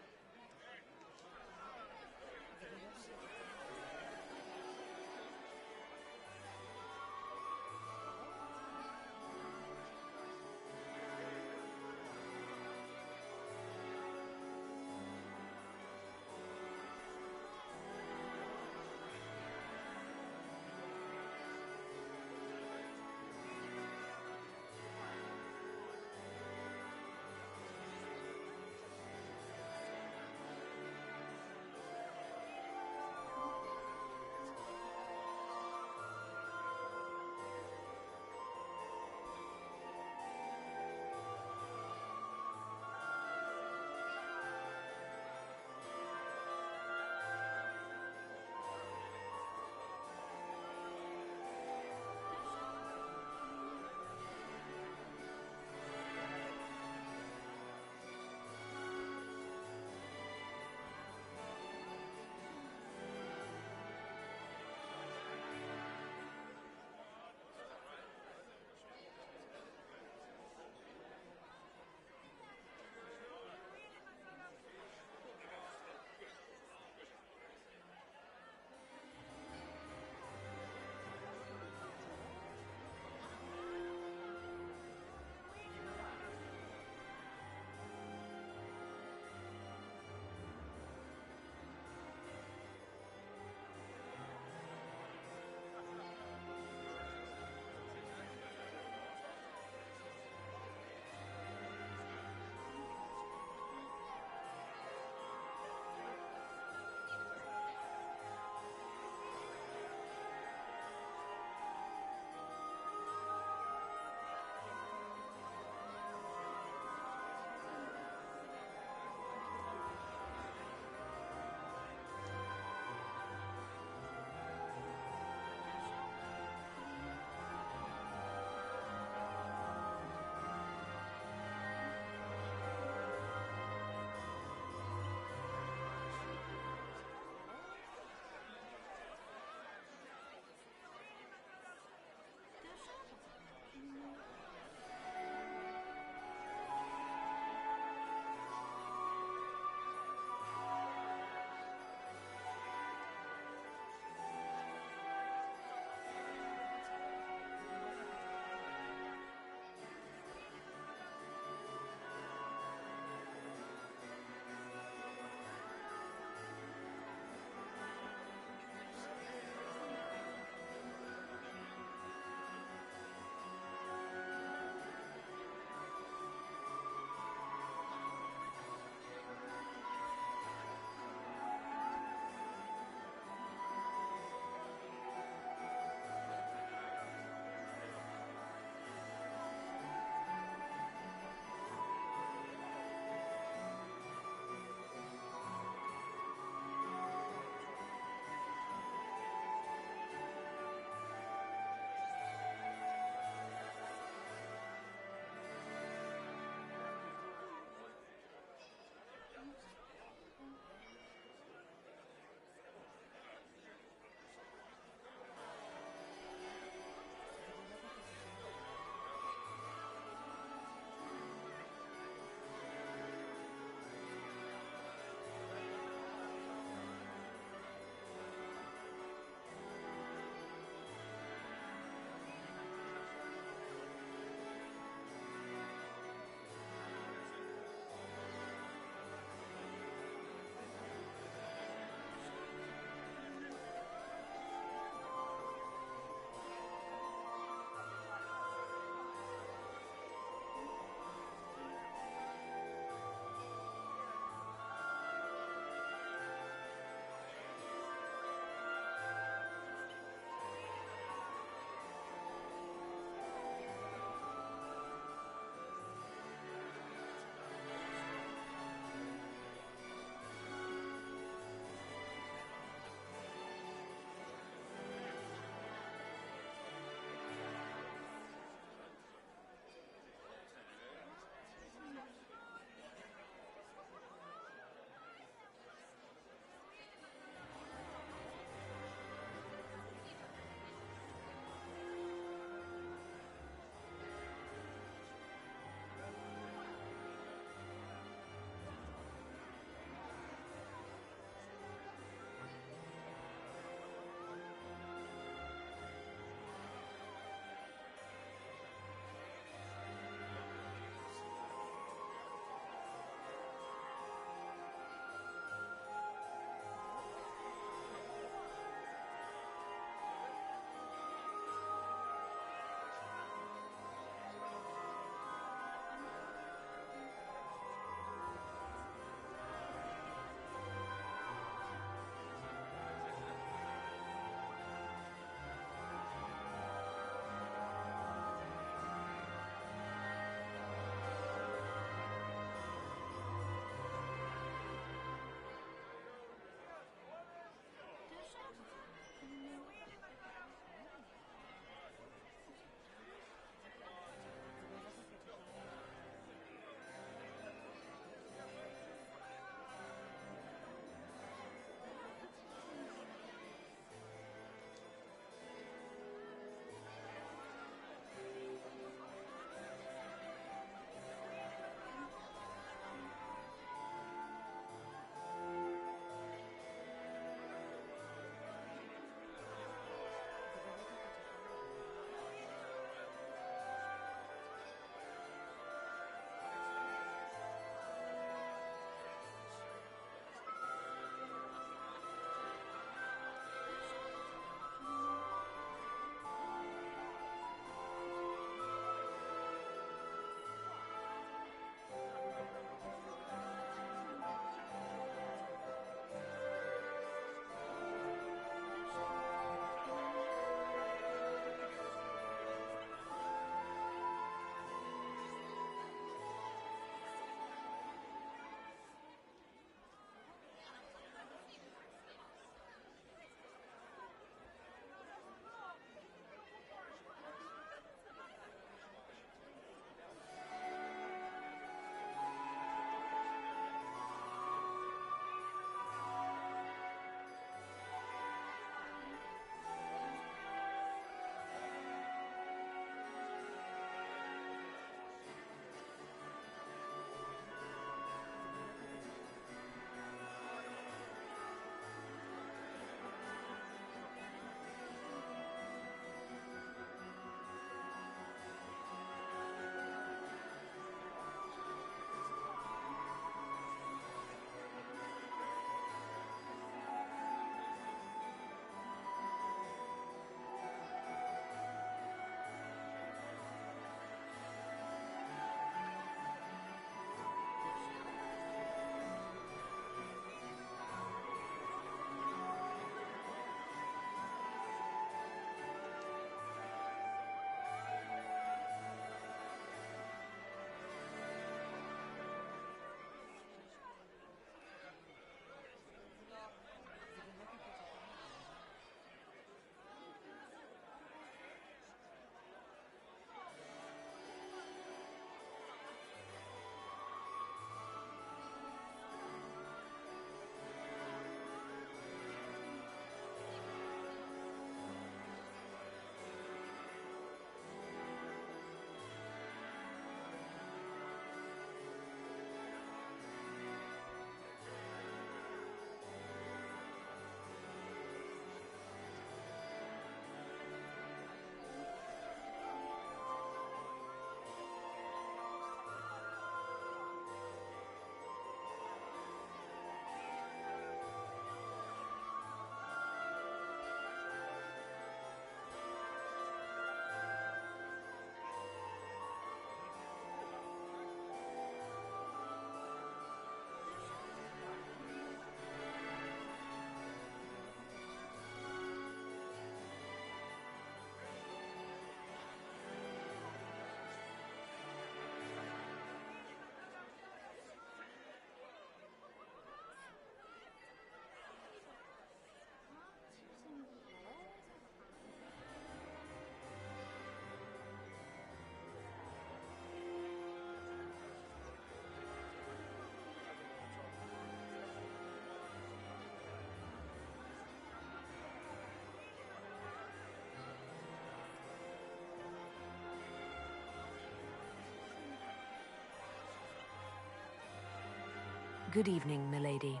Good evening, milady.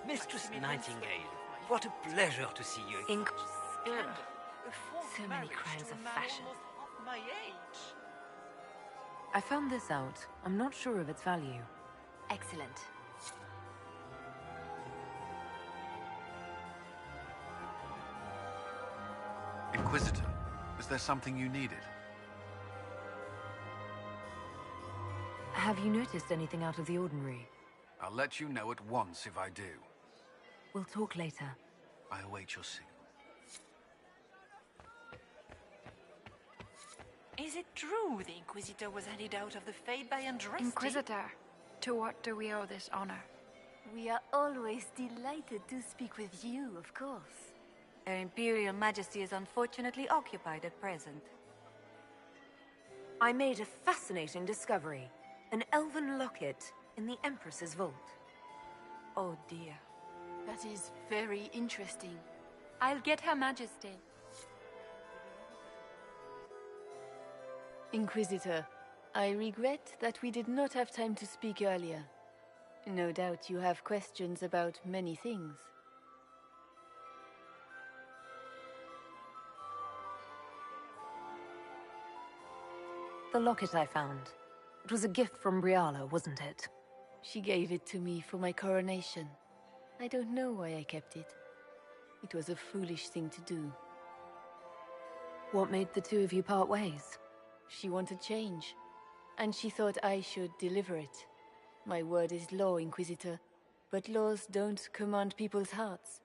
Mistress Nightingale, what a pleasure to see you. So many crimes of fashion. My age. I found this out. I'm not sure of its value. Excellent. Inquisitor, is there something you needed? Have you noticed anything out of the ordinary? I'll let you know at once if I do. We'll talk later. I await your signal. Is it true the Inquisitor was handed out of the Fade by Andraste? Inquisitor, to what do we owe this honor? We are always delighted to speak with you, of course. Her Imperial Majesty is unfortunately occupied at present. I made a fascinating discovery. An elven locket in the Empress's vault. Oh dear. That is very interesting. I'll get Her Majesty. Inquisitor, I regret that we did not have time to speak earlier. No doubt you have questions about many things. The locket I found. It was a gift from Briala, wasn't it? She gave it to me for my coronation. I don't know why I kept it. It was a foolish thing to do. What made the two of you part ways? She wanted change, and she thought I should deliver it. My word is law, Inquisitor, but laws don't command people's hearts.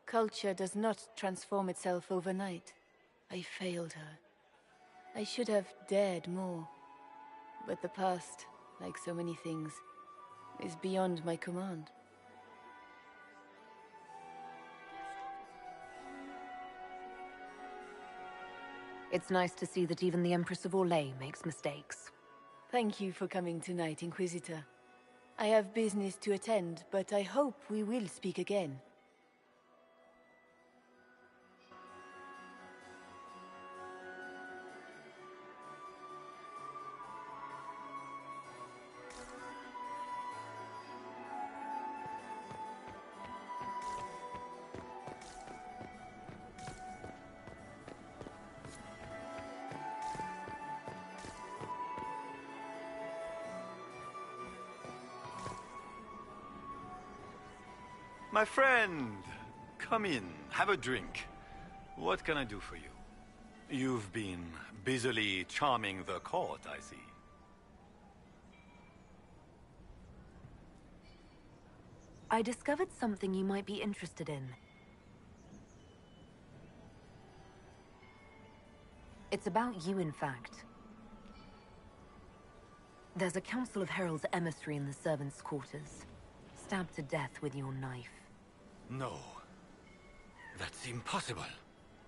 Culture does not transform itself overnight. I failed her. I should have dared more. But the past, like so many things, is beyond my command. It's nice to see that even the Empress of Orlais makes mistakes. Thank you for coming tonight, Inquisitor. I have business to attend, but I hope we will speak again. My friend, come in, have a drink. What can I do for you? You've been busily charming the court, I see. I discovered something you might be interested in. It's about you, in fact. There's a Council of Heralds emissary in the servants' quarters, stabbed to death with your knife. No. That's impossible.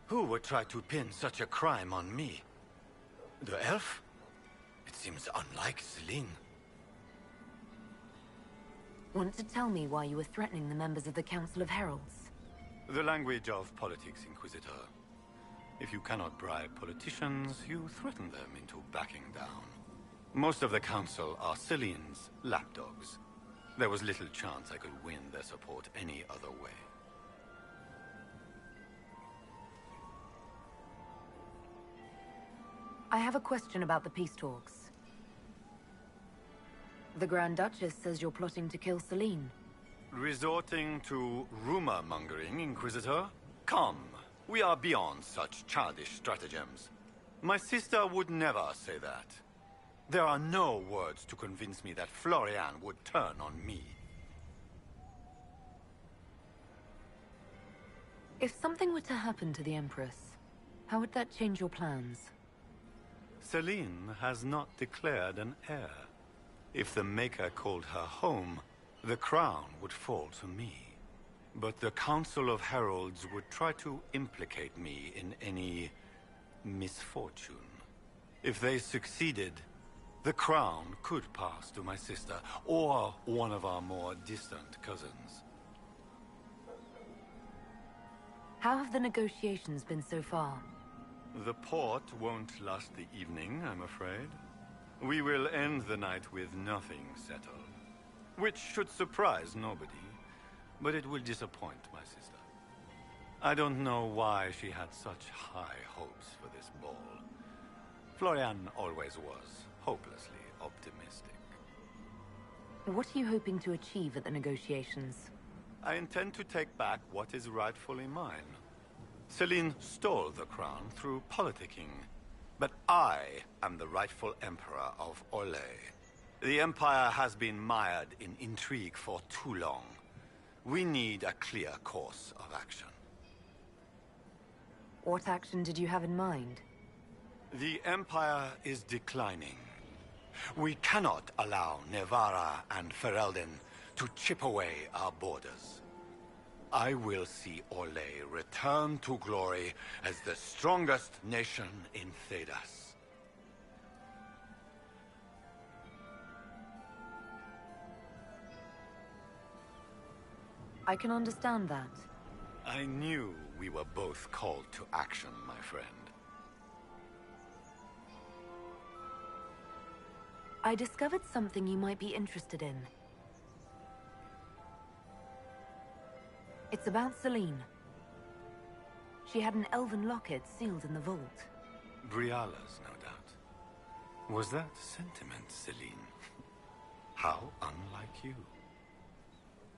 Who would try to pin such a crime on me? The elf? It seems unlike Celine. Want to tell me why you were threatening the members of the Council of Heralds? The language of politics, Inquisitor. If you cannot bribe politicians, you threaten them into backing down. Most of the Council are Celine's lapdogs. There was little chance I could win their support any other way. I have a question about the peace talks. The Grand Duchess says you're plotting to kill Celine. Resorting to rumor-mongering, Inquisitor? Come, we are beyond such childish stratagems. My sister would never say that. There are no words to convince me that Florian would turn on me. If something were to happen to the Empress, how would that change your plans? Celine has not declared an heir. If the Maker called her home, the crown would fall to me. But the Council of Heralds would try to implicate me in any misfortune. If they succeeded, the crown could pass to my sister, or one of our more distant cousins. How have the negotiations been so far? The port won't last the evening, I'm afraid. We will end the night with nothing settled. Which should surprise nobody, but it will disappoint my sister. I don't know why she had such high hopes for this ball. Florian always was hopelessly optimistic. What are you hoping to achieve at the negotiations? I intend to take back what is rightfully mine. Celine stole the crown through politicking, but I am the rightful emperor of Orlais. The Empire has been mired in intrigue for too long. We need a clear course of action. What action did you have in mind? The Empire is declining. We cannot allow Nevarra and Ferelden to chip away our borders. I will see Orlais return to glory as the strongest nation in Thedas. I can understand that. I knew we were both called to action, my friend. I discovered something you might be interested in. It's about Celine. She had an elven locket sealed in the vault. Briala's, no doubt. Was that sentiment, Celine? How unlike you.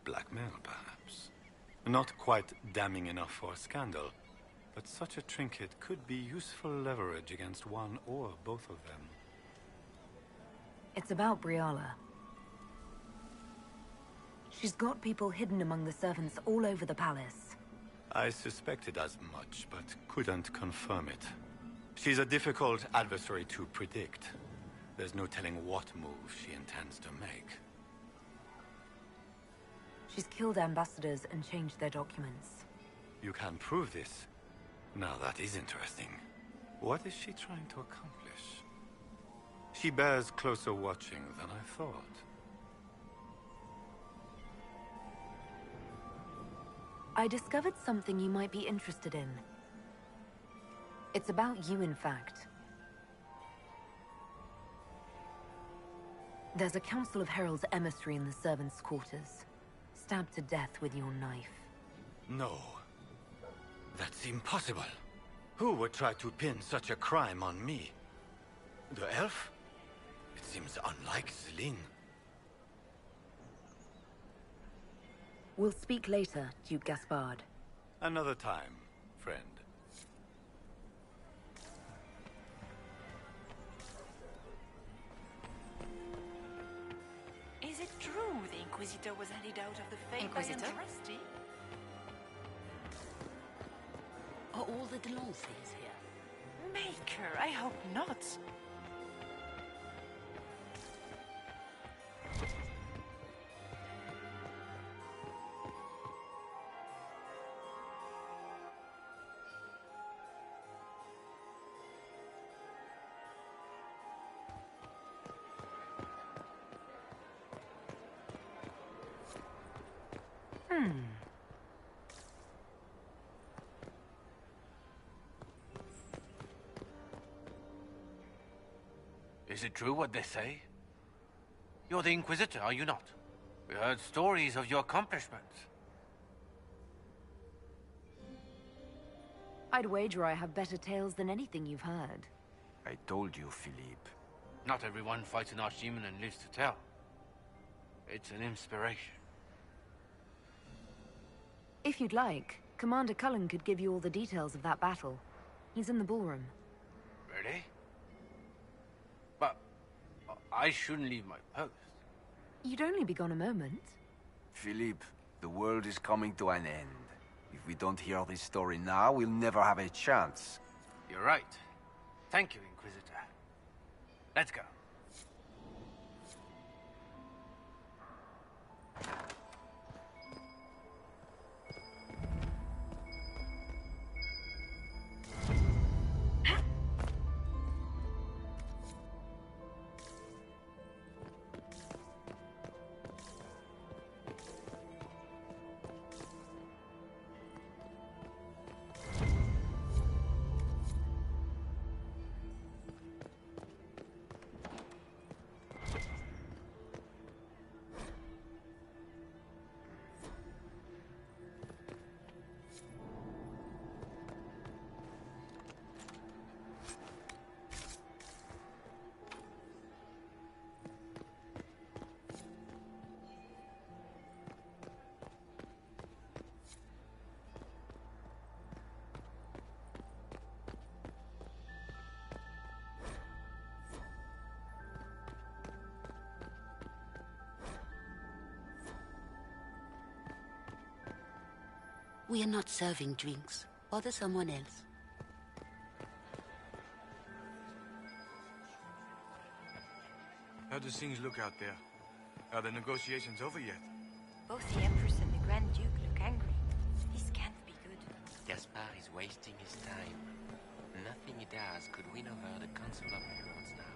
Blackmail, perhaps. Not quite damning enough for a scandal, but such a trinket could be useful leverage against one or both of them. It's about Briala. She's got people hidden among the servants all over the palace. I suspected as much, but couldn't confirm it. She's a difficult adversary to predict. There's no telling what move she intends to make. She's killed ambassadors and changed their documents. You can prove this? Now that is interesting. What is she trying to accomplish? She bears closer watching than I thought. I discovered something you might be interested in. It's about you, in fact. There's a Council of Heralds emissary in the servants' quarters. Stabbed to death with your knife. No. That's impossible. Who would try to pin such a crime on me? The elf? It seems unlike Celine. We'll speak later, Duke Gaspard. Another time, friend. Is it true the Inquisitor was handed out of the faith by Andraste? Are all the Delancey's here? Maker, I hope not. Is it true what they say? You're the Inquisitor, are you not? We heard stories of your accomplishments. I'd wager I have better tales than anything you've heard. I told you, Philippe. Not everyone fights an archdemon and lives to tell. It's an inspiration. If you'd like, Commander Cullen could give you all the details of that battle. He's in the ballroom. Really? But I shouldn't leave my post. You'd only be gone a moment. Philippe, the world is coming to an end. If we don't hear this story now, we'll never have a chance. You're right. Thank you, Inquisitor. Let's go. We are not serving drinks. Bother someone else. How does things look out there? Are the negotiations over yet? Both the Empress and the Grand Duke look angry. This can't be good. Gaspard is wasting his time. Nothing he does could win over the Council of Heralds now.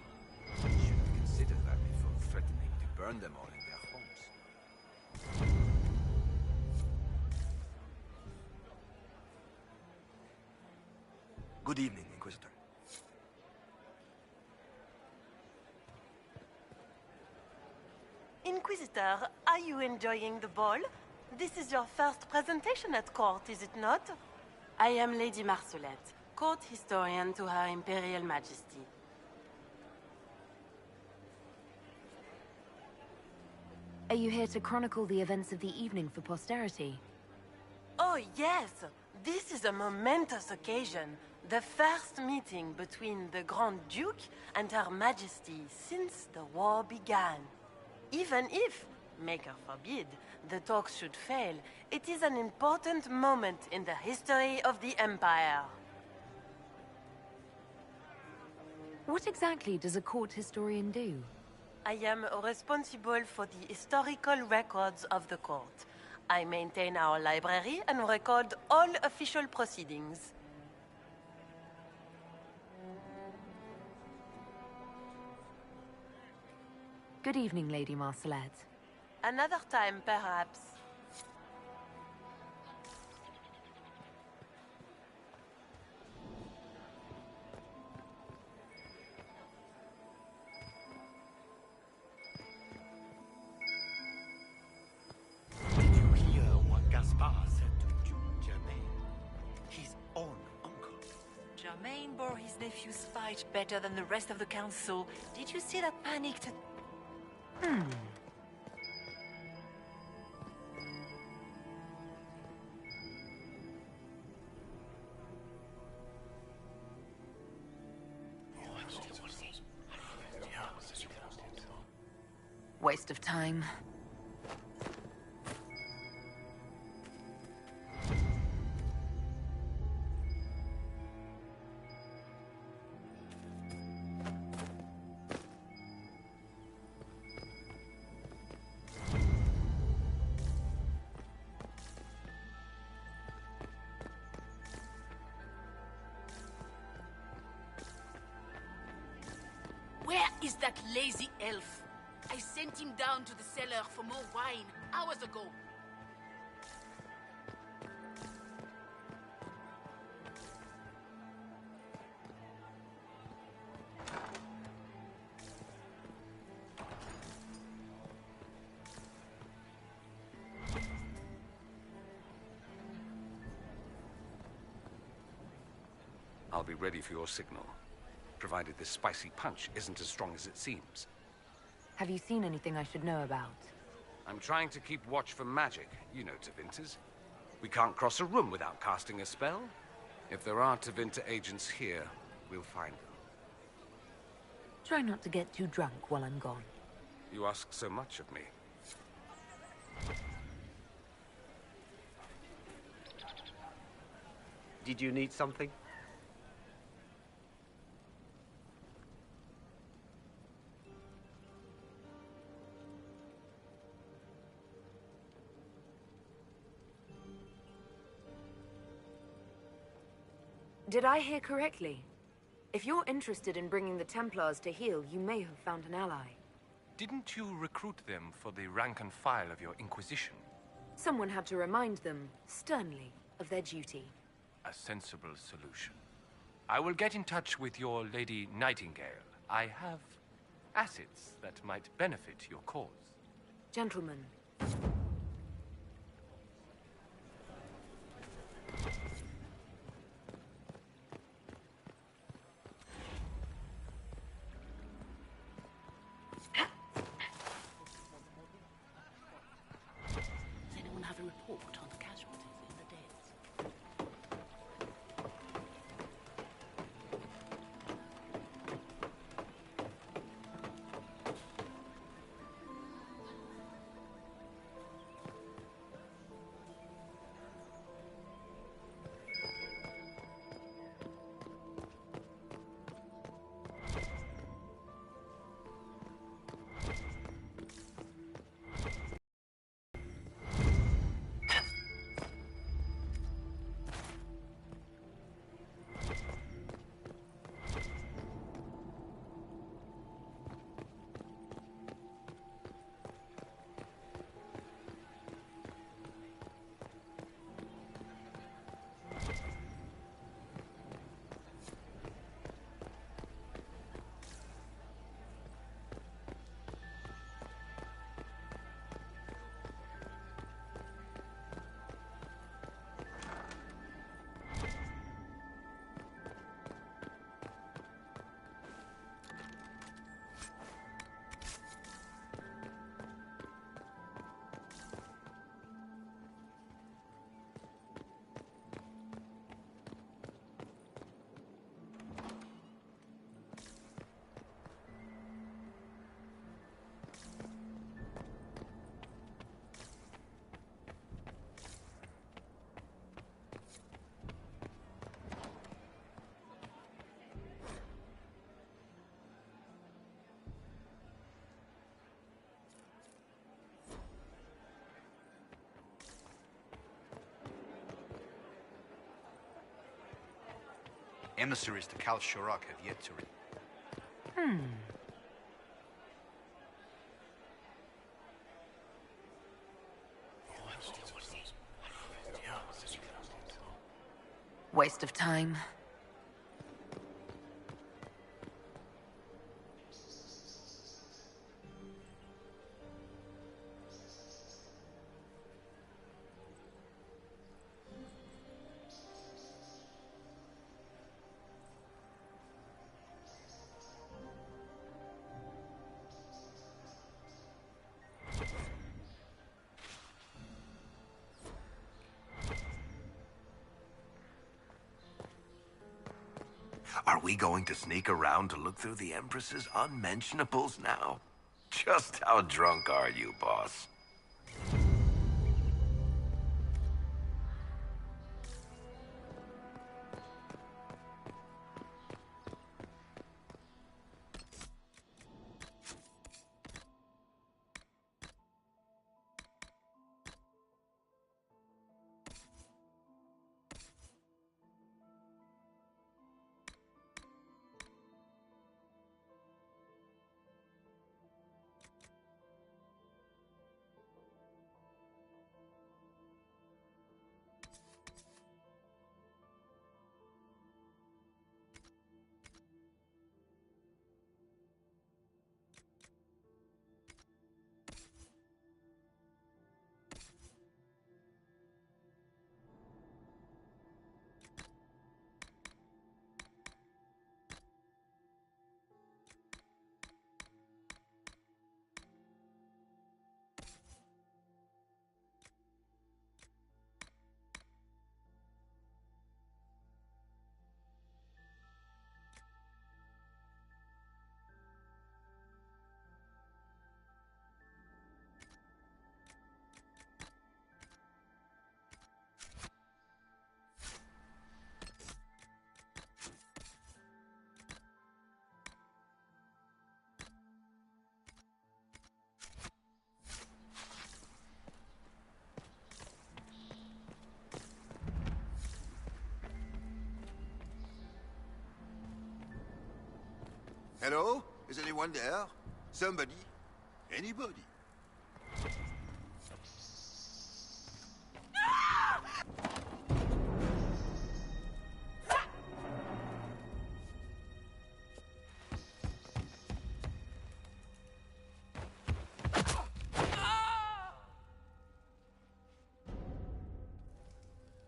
You should have considered that before threatening to burn them all in their homes. Good evening, Inquisitor. Inquisitor, are you enjoying the ball? This is your first presentation at court, is it not? I am Lady Marcelette, court historian to Her Imperial Majesty. Are you here to chronicle the events of the evening for posterity? Oh, yes! This is a momentous occasion. The first meeting between the Grand Duke and Her Majesty since the war began. Even if, Maker forbid, the talks should fail, it is an important moment in the history of the Empire. What exactly does a court historian do? I am responsible for the historical records of the court. I maintain our library and record all official proceedings. Good evening, Lady Marcelette. Another time, perhaps. Did you hear what Gaspard said to Duke Germain? His own uncle. Germain bore his nephew's fight better than the rest of the council. Did you see that panicked... Waste of time. Where is that lazy elf? I sent him down to the cellar for more wine hours ago. I'll be ready for your signal, provided this spicy punch isn't as strong as it seems. Have you seen anything I should know about? I'm trying to keep watch for magic. You know Tevinter's. We can't cross a room without casting a spell. If there are Tevinter agents here, we'll find them. Try not to get too drunk while I'm gone. You ask so much of me. Did you need something? Did I hear correctly? If you're interested in bringing the Templars to heel, you may have found an ally. Didn't you recruit them for the rank and file of your Inquisition? Someone had to remind them, sternly, of their duty. A sensible solution. I will get in touch with your Lady Nightingale. I have assets that might benefit your cause. Gentlemen. Does anyone have a report on the casualties in the deaths? Emissaries to Kal-Sharrak have yet to return. Hmm. Waste of time. Are we going to sneak around to look through the Empress's unmentionables now? Just how drunk are you, boss? Hello? Is anyone there? Somebody? Anybody?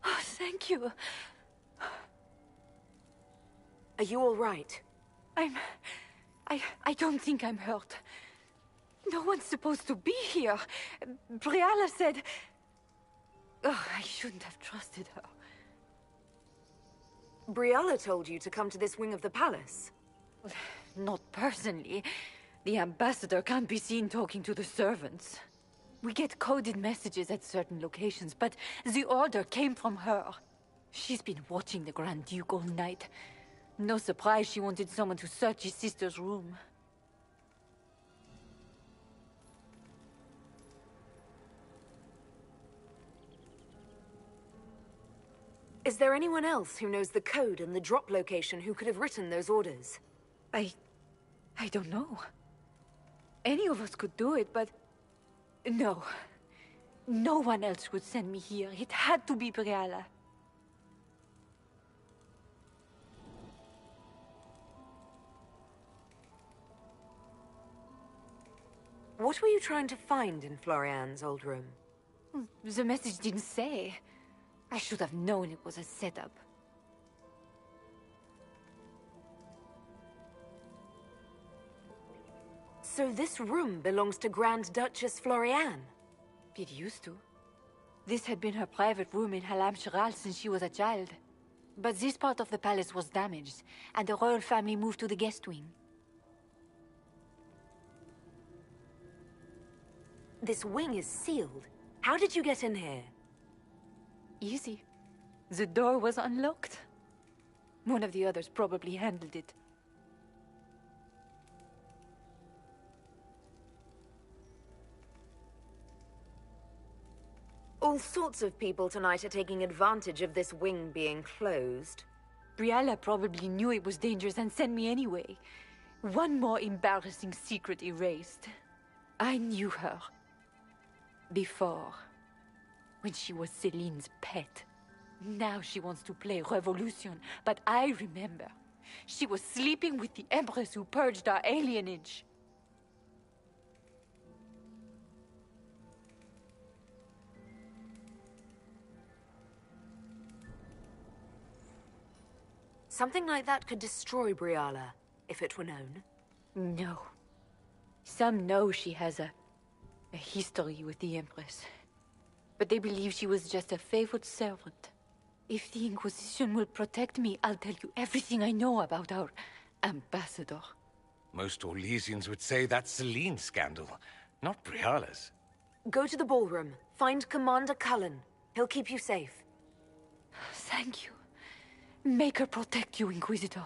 Oh, thank you. Are you all right? I don't think I'm hurt. No one's supposed to be here. Briala said... Oh, I shouldn't have trusted her. Briala told you to come to this wing of the palace? Not personally. The ambassador can't be seen talking to the servants. We get coded messages at certain locations, but the order came from her. She's been watching the Grand Duke all night. No surprise she wanted someone to search his sister's room. Is there anyone else who knows the code and the drop location who could have written those orders? I don't know. Any of us could do it, but... No. No one else would send me here. It had to be Briala. What were you trying to find in Florian's old room? The message didn't say. I should have known it was a setup. So this room belongs to Grand Duchess Florian? It used to. This had been her private room in Halam Shiral since she was a child. But this part of the palace was damaged, and the royal family moved to the guest wing. This wing is sealed. How did you get in here? Easy. The door was unlocked. One of the others probably handled it. All sorts of people tonight are taking advantage of this wing being closed. Brialla probably knew it was dangerous and sent me anyway. One more embarrassing secret erased. I knew her. Before. When she was Celine's pet. Now she wants to play revolution, but I remember. She was sleeping with the Empress who purged our alienage. Something like that could destroy Brialla, if it were known. No. Some know she has a history with the Empress. But they believe she was just a favored servant. If the Inquisition will protect me, I'll tell you everything I know about our ambassador. Most Orlesians would say that's Celine's scandal, not Brialla's. Go to the ballroom. Find Commander Cullen. He'll keep you safe. Thank you. Make her protect you, Inquisitor.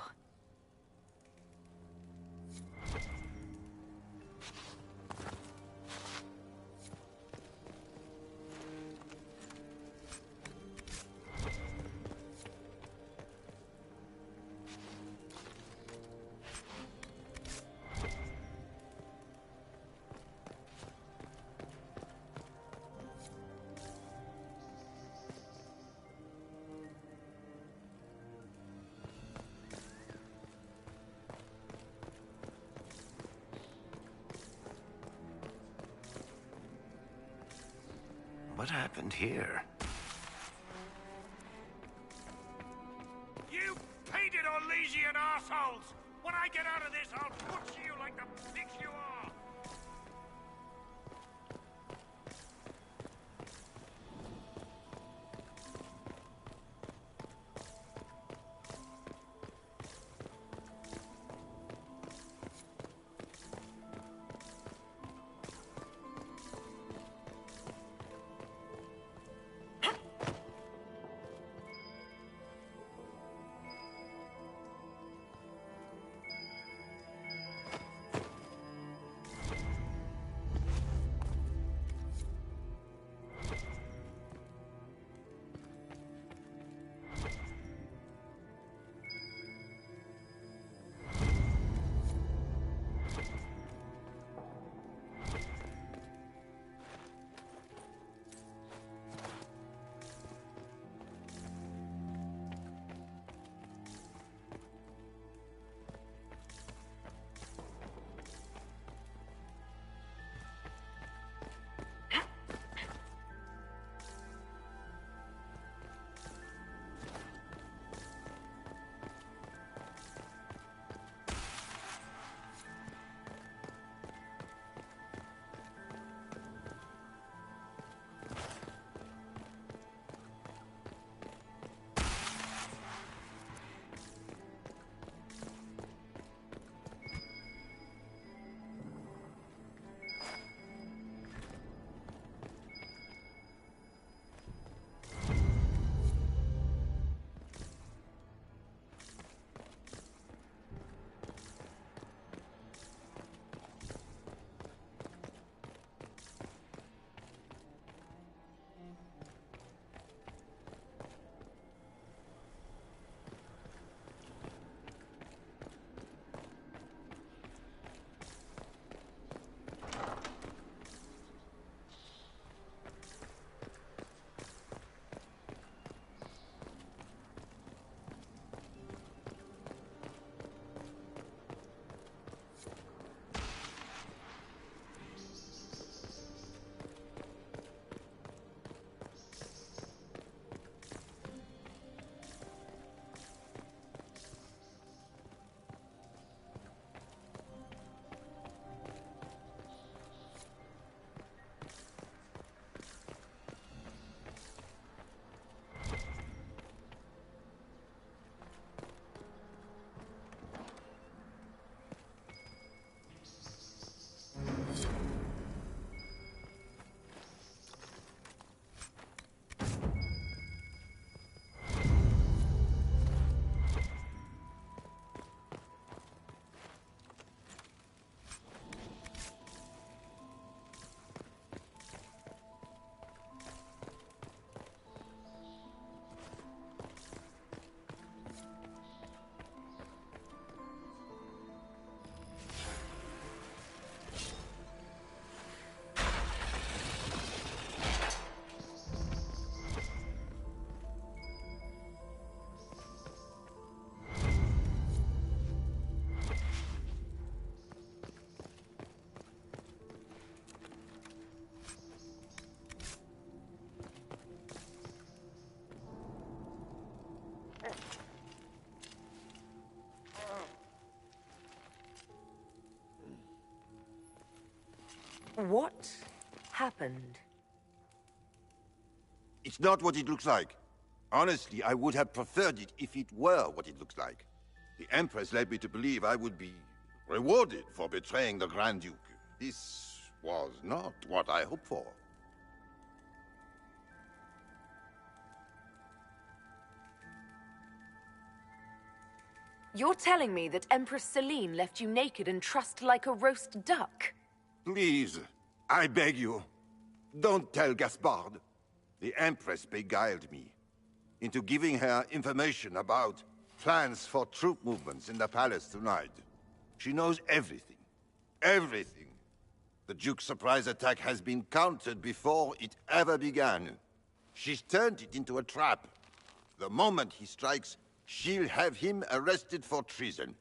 What happened here? You painted Orlesian assholes! When I get out of this, I'll butcher you like the pigs you are! What happened? It's not what it looks like. Honestly, I would have preferred it if it were what it looks like. The Empress led me to believe I would be rewarded for betraying the Grand Duke. This was not what I hoped for. You're telling me that Empress Celine left you naked and trussed like a roast duck? Please, I beg you, don't tell Gaspard. The Empress beguiled me into giving her information about plans for troop movements in the palace tonight. She knows everything. Everything. The Duke's surprise attack has been countered before it ever began. She's turned it into a trap. The moment he strikes, she'll have him arrested for treason.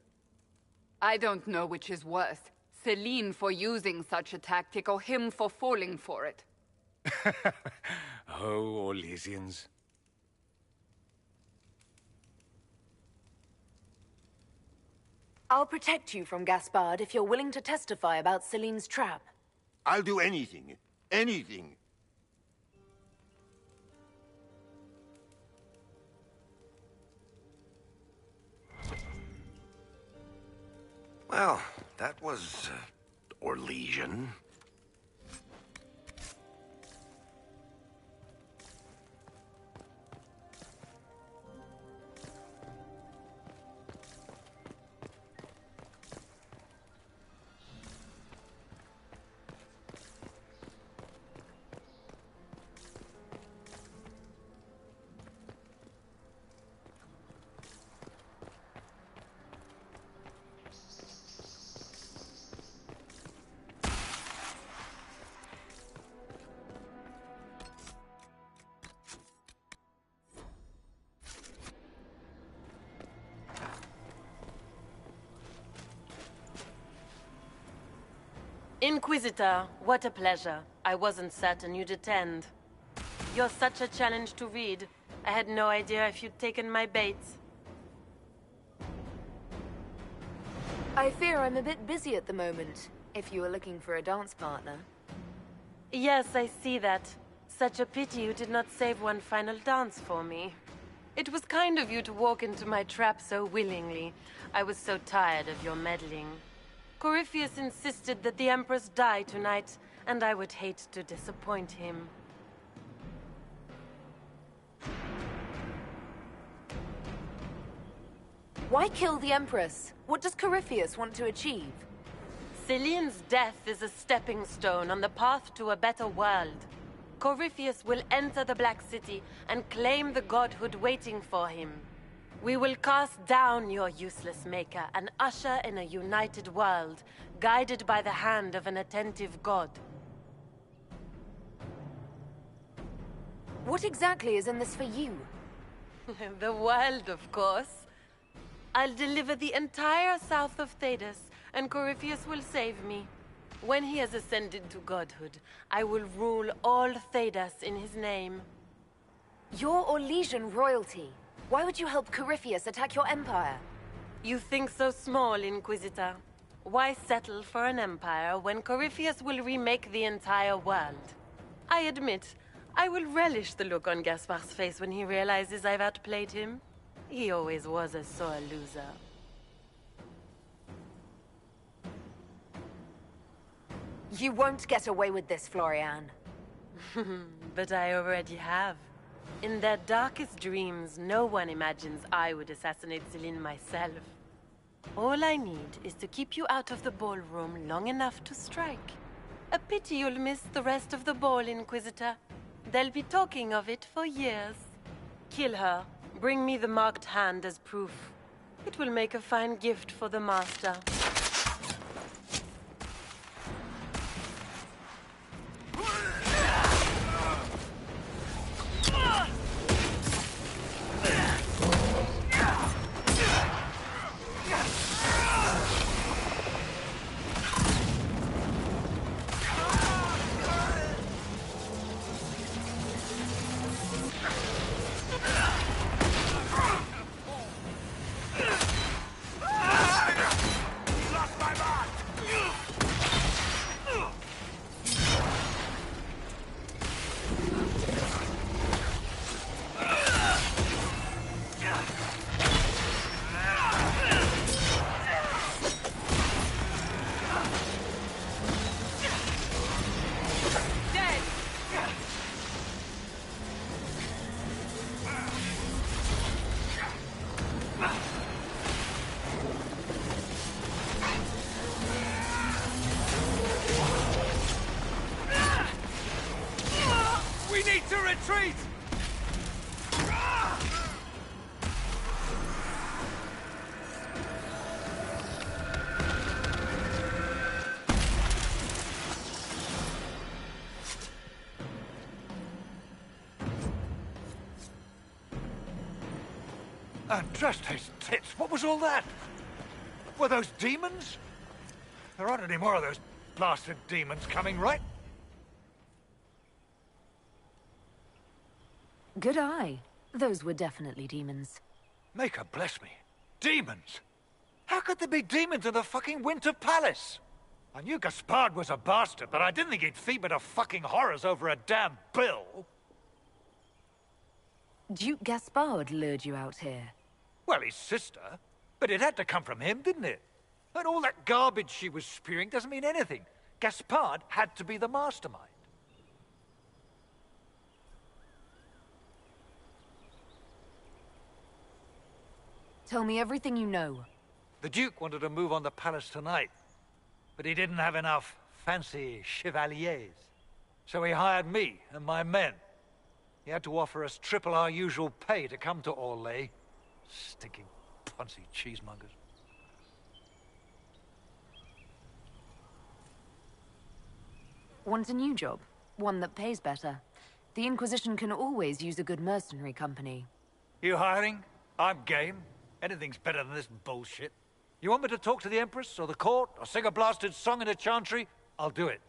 I don't know which is worse. Celine for using such a tactic, or him for falling for it. Oh, Orlesians. I'll protect you from Gaspard if you're willing to testify about Celine's trap. I'll do anything. Anything. Well, that was Orlesian. Inquisitor, what a pleasure. I wasn't certain you'd attend. You're such a challenge to read. I had no idea if you'd taken my bait. I fear I'm a bit busy at the moment, if you were looking for a dance partner. Yes, I see that. Such a pity you did not save one final dance for me. It was kind of you to walk into my trap so willingly. I was so tired of your meddling. Corypheus insisted that the Empress die tonight, and I would hate to disappoint him. Why kill the Empress? What does Corypheus want to achieve? Celine's death is a stepping stone on the path to a better world. Corypheus will enter the Black City and claim the godhood waiting for him. We will cast down your useless maker and usher in a united world, guided by the hand of an attentive god. What exactly is in this for you? The world, of course. I'll deliver the entire south of Thedas, and Corypheus will save me. When he has ascended to godhood, I will rule all Thedas in his name. You're Orlesian royalty. Why would you help Corypheus attack your empire? You think so small, Inquisitor. Why settle for an empire when Corypheus will remake the entire world? I admit, I will relish the look on Gaspard's face when he realizes I've outplayed him. He always was a sore loser. You won't get away with this, Florian. But I already have. In their darkest dreams, no one imagines I would assassinate Celine myself. All I need is to keep you out of the ballroom long enough to strike. A pity you'll miss the rest of the ball, Inquisitor. They'll be talking of it for years. Kill her. Bring me the marked hand as proof. It will make a fine gift for the Master. need to retreat! And just his tits, what was all that? Were those demons? There aren't any more of those blasted demons coming, right? Good eye. Those were definitely demons. Maker bless me. Demons? How could there be demons in the fucking Winter Palace? I knew Gaspard was a bastard, but I didn't think he'd feed me to fucking horrors over a damn bill. Duke Gaspard lured you out here. Well, his sister. But it had to come from him, didn't it? And all that garbage she was spewing doesn't mean anything. Gaspard had to be the mastermind. Tell me everything you know. The Duke wanted to move on the palace tonight, but he didn't have enough fancy chevaliers. So he hired me and my men. He had to offer us triple our usual pay to come to Orlais. Stinking punsy cheesemongers. Want a new job? One that pays better. The Inquisition can always use a good mercenary company. You hiring? I'm game. Anything's better than this bullshit. You want me to talk to the Empress, or the court, or sing a blasted song in a chantry? I'll do it.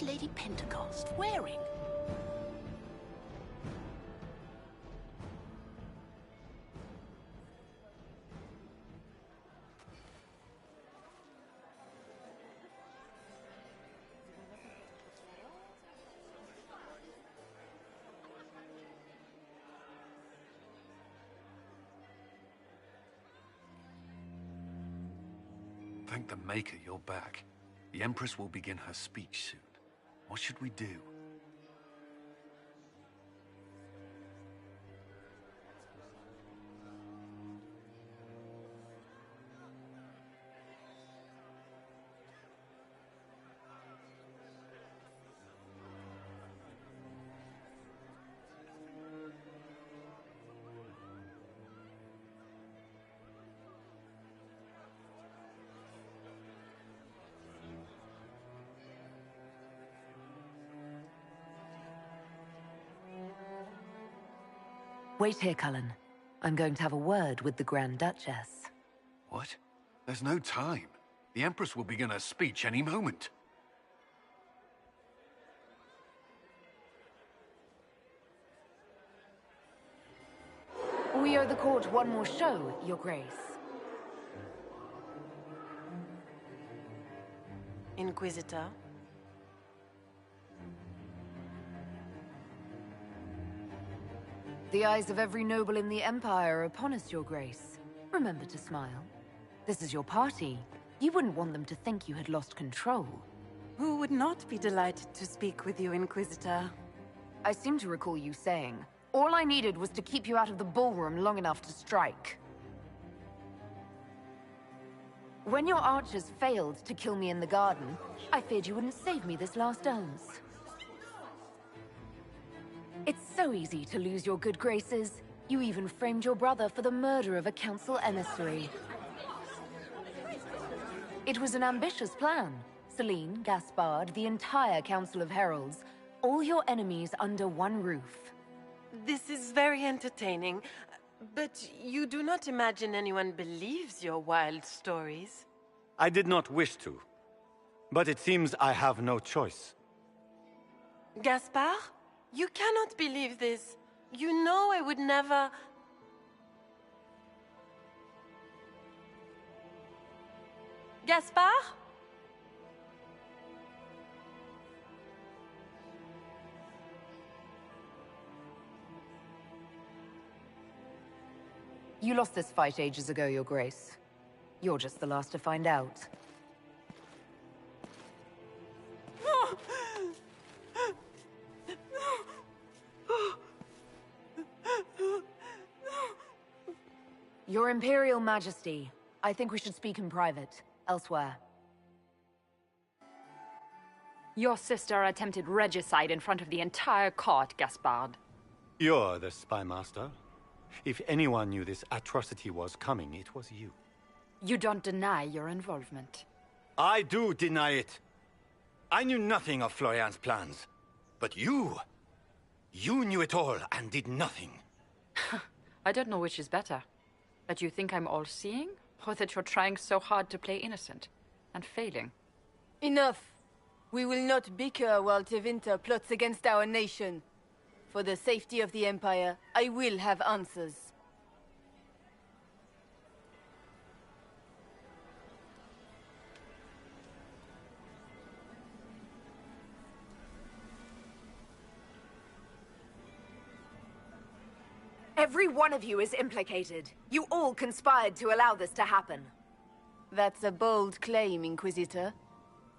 is Lady Pentecost wearing? Thank the Maker you're back. The Empress will begin her speech soon. What should we do? Wait here, Cullen. I'm going to have a word with the Grand Duchess. What? There's no time. The Empress will begin her speech any moment. We owe the court one more show, Your Grace. Inquisitor? The eyes of every noble in the Empire are upon us, Your Grace. Remember to smile. This is your party. You wouldn't want them to think you had lost control. Who would not be delighted to speak with you, Inquisitor? I seem to recall you saying, all I needed was to keep you out of the ballroom long enough to strike. When your archers failed to kill me in the garden, I feared you wouldn't save me this last dance. It's so easy to lose your good graces. You even framed your brother for the murder of a council emissary. It was an ambitious plan. Celine, Gaspard, the entire Council of Heralds, all your enemies under one roof. This is very entertaining, but you do not imagine anyone believes your wild stories? I did not wish to, but it seems I have no choice. Gaspard? You cannot believe this. You know I would never... Gaspard? You lost this fight ages ago, Your Grace. You're just the last to find out. Your Imperial Majesty, I think we should speak in private, elsewhere. Your sister attempted regicide in front of the entire court, Gaspard. You're the spy master. If anyone knew this atrocity was coming, it was you. You don't deny your involvement. I do deny it. I knew nothing of Florian's plans. But you knew it all and did nothing. I don't know which is better. That you think I'm all-seeing, or that you're trying so hard to play innocent, and failing? Enough! We will not bicker while Tevinter plots against our nation. For the safety of the Empire, I will have answers. Every one of you is implicated. You all conspired to allow this to happen. That's a bold claim, Inquisitor.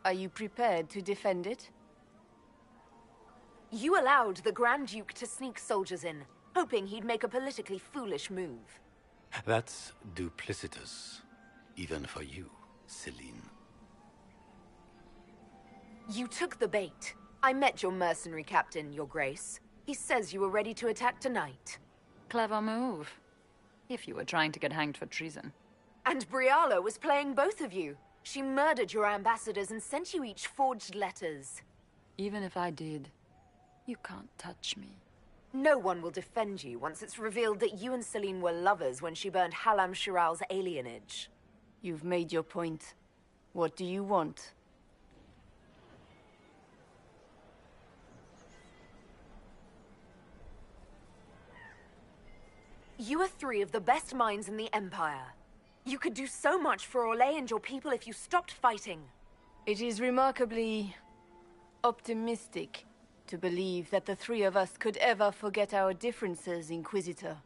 Are you prepared to defend it? You allowed the Grand Duke to sneak soldiers in, hoping he'd make a politically foolish move. That's duplicitous. Even for you, Celine. You took the bait. I met your mercenary captain, Your Grace. He says you were ready to attack tonight. Clever move. If you were trying to get hanged for treason. And Briala was playing both of you. She murdered your ambassadors and sent you each forged letters. Even if I did, you can't touch me. No one will defend you once it's revealed that you and Celine were lovers when she burned Halam Shiral's alienage. You've made your point. What do you want? You are three of the best minds in the Empire. You could do so much for Orlais and your people if you stopped fighting. It is remarkably optimistic to believe that the three of us could ever forget our differences, Inquisitor.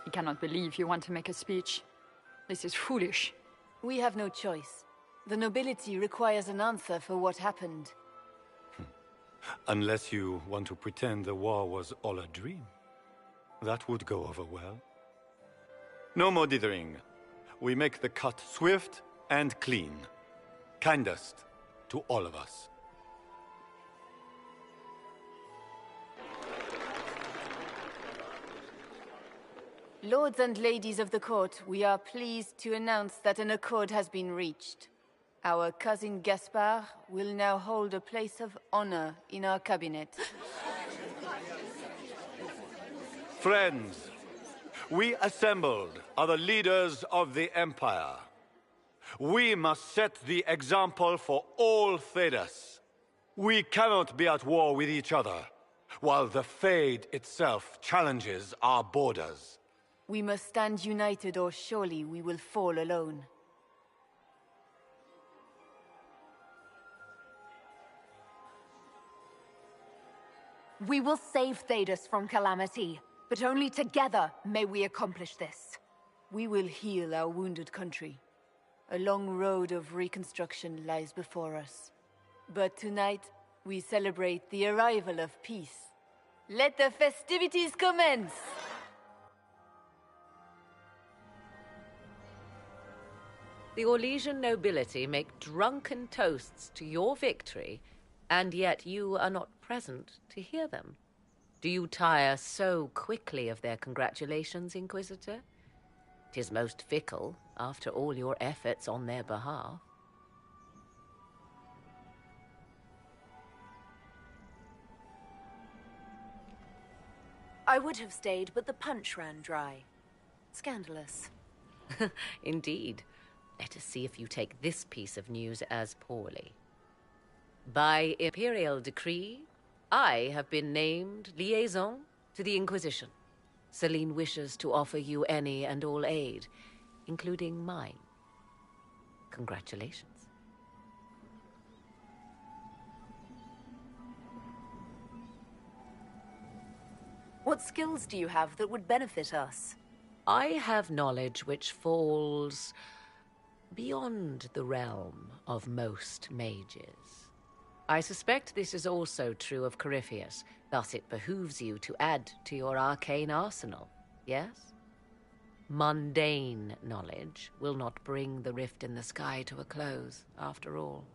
I cannot believe you want to make a speech. This is foolish. We have no choice. The nobility requires an answer for what happened. Unless you want to pretend the war was all a dream. That would go over well. No more dithering. We make the cut swift and clean. Kindest to all of us. Lords and ladies of the court, we are pleased to announce that an accord has been reached. Our cousin Gaspard will now hold a place of honor in our cabinet. Friends, we assembled are the leaders of the Empire. We must set the example for all Thedas. We cannot be at war with each other, while the Fade itself challenges our borders. We must stand united, or surely we will fall alone. We will save Thedas from calamity, but only together may we accomplish this. We will heal our wounded country. A long road of reconstruction lies before us. But tonight, we celebrate the arrival of peace. Let the festivities commence! The Orlesian nobility make drunken toasts to your victory, and yet you are not present to hear them. Do you tire so quickly of their congratulations, Inquisitor? 'Tis most fickle, after all your efforts on their behalf. I would have stayed, but the punch ran dry. Scandalous. Indeed. Let us see if you take this piece of news as poorly. By imperial decree, I have been named liaison to the Inquisition. Celine wishes to offer you any and all aid, including mine. Congratulations. What skills do you have that would benefit us? I have knowledge which falls beyond the realm of most mages. I suspect this is also true of Corypheus, thus it behooves you to add to your arcane arsenal, yes? Mundane knowledge will not bring the rift in the sky to a close, after all.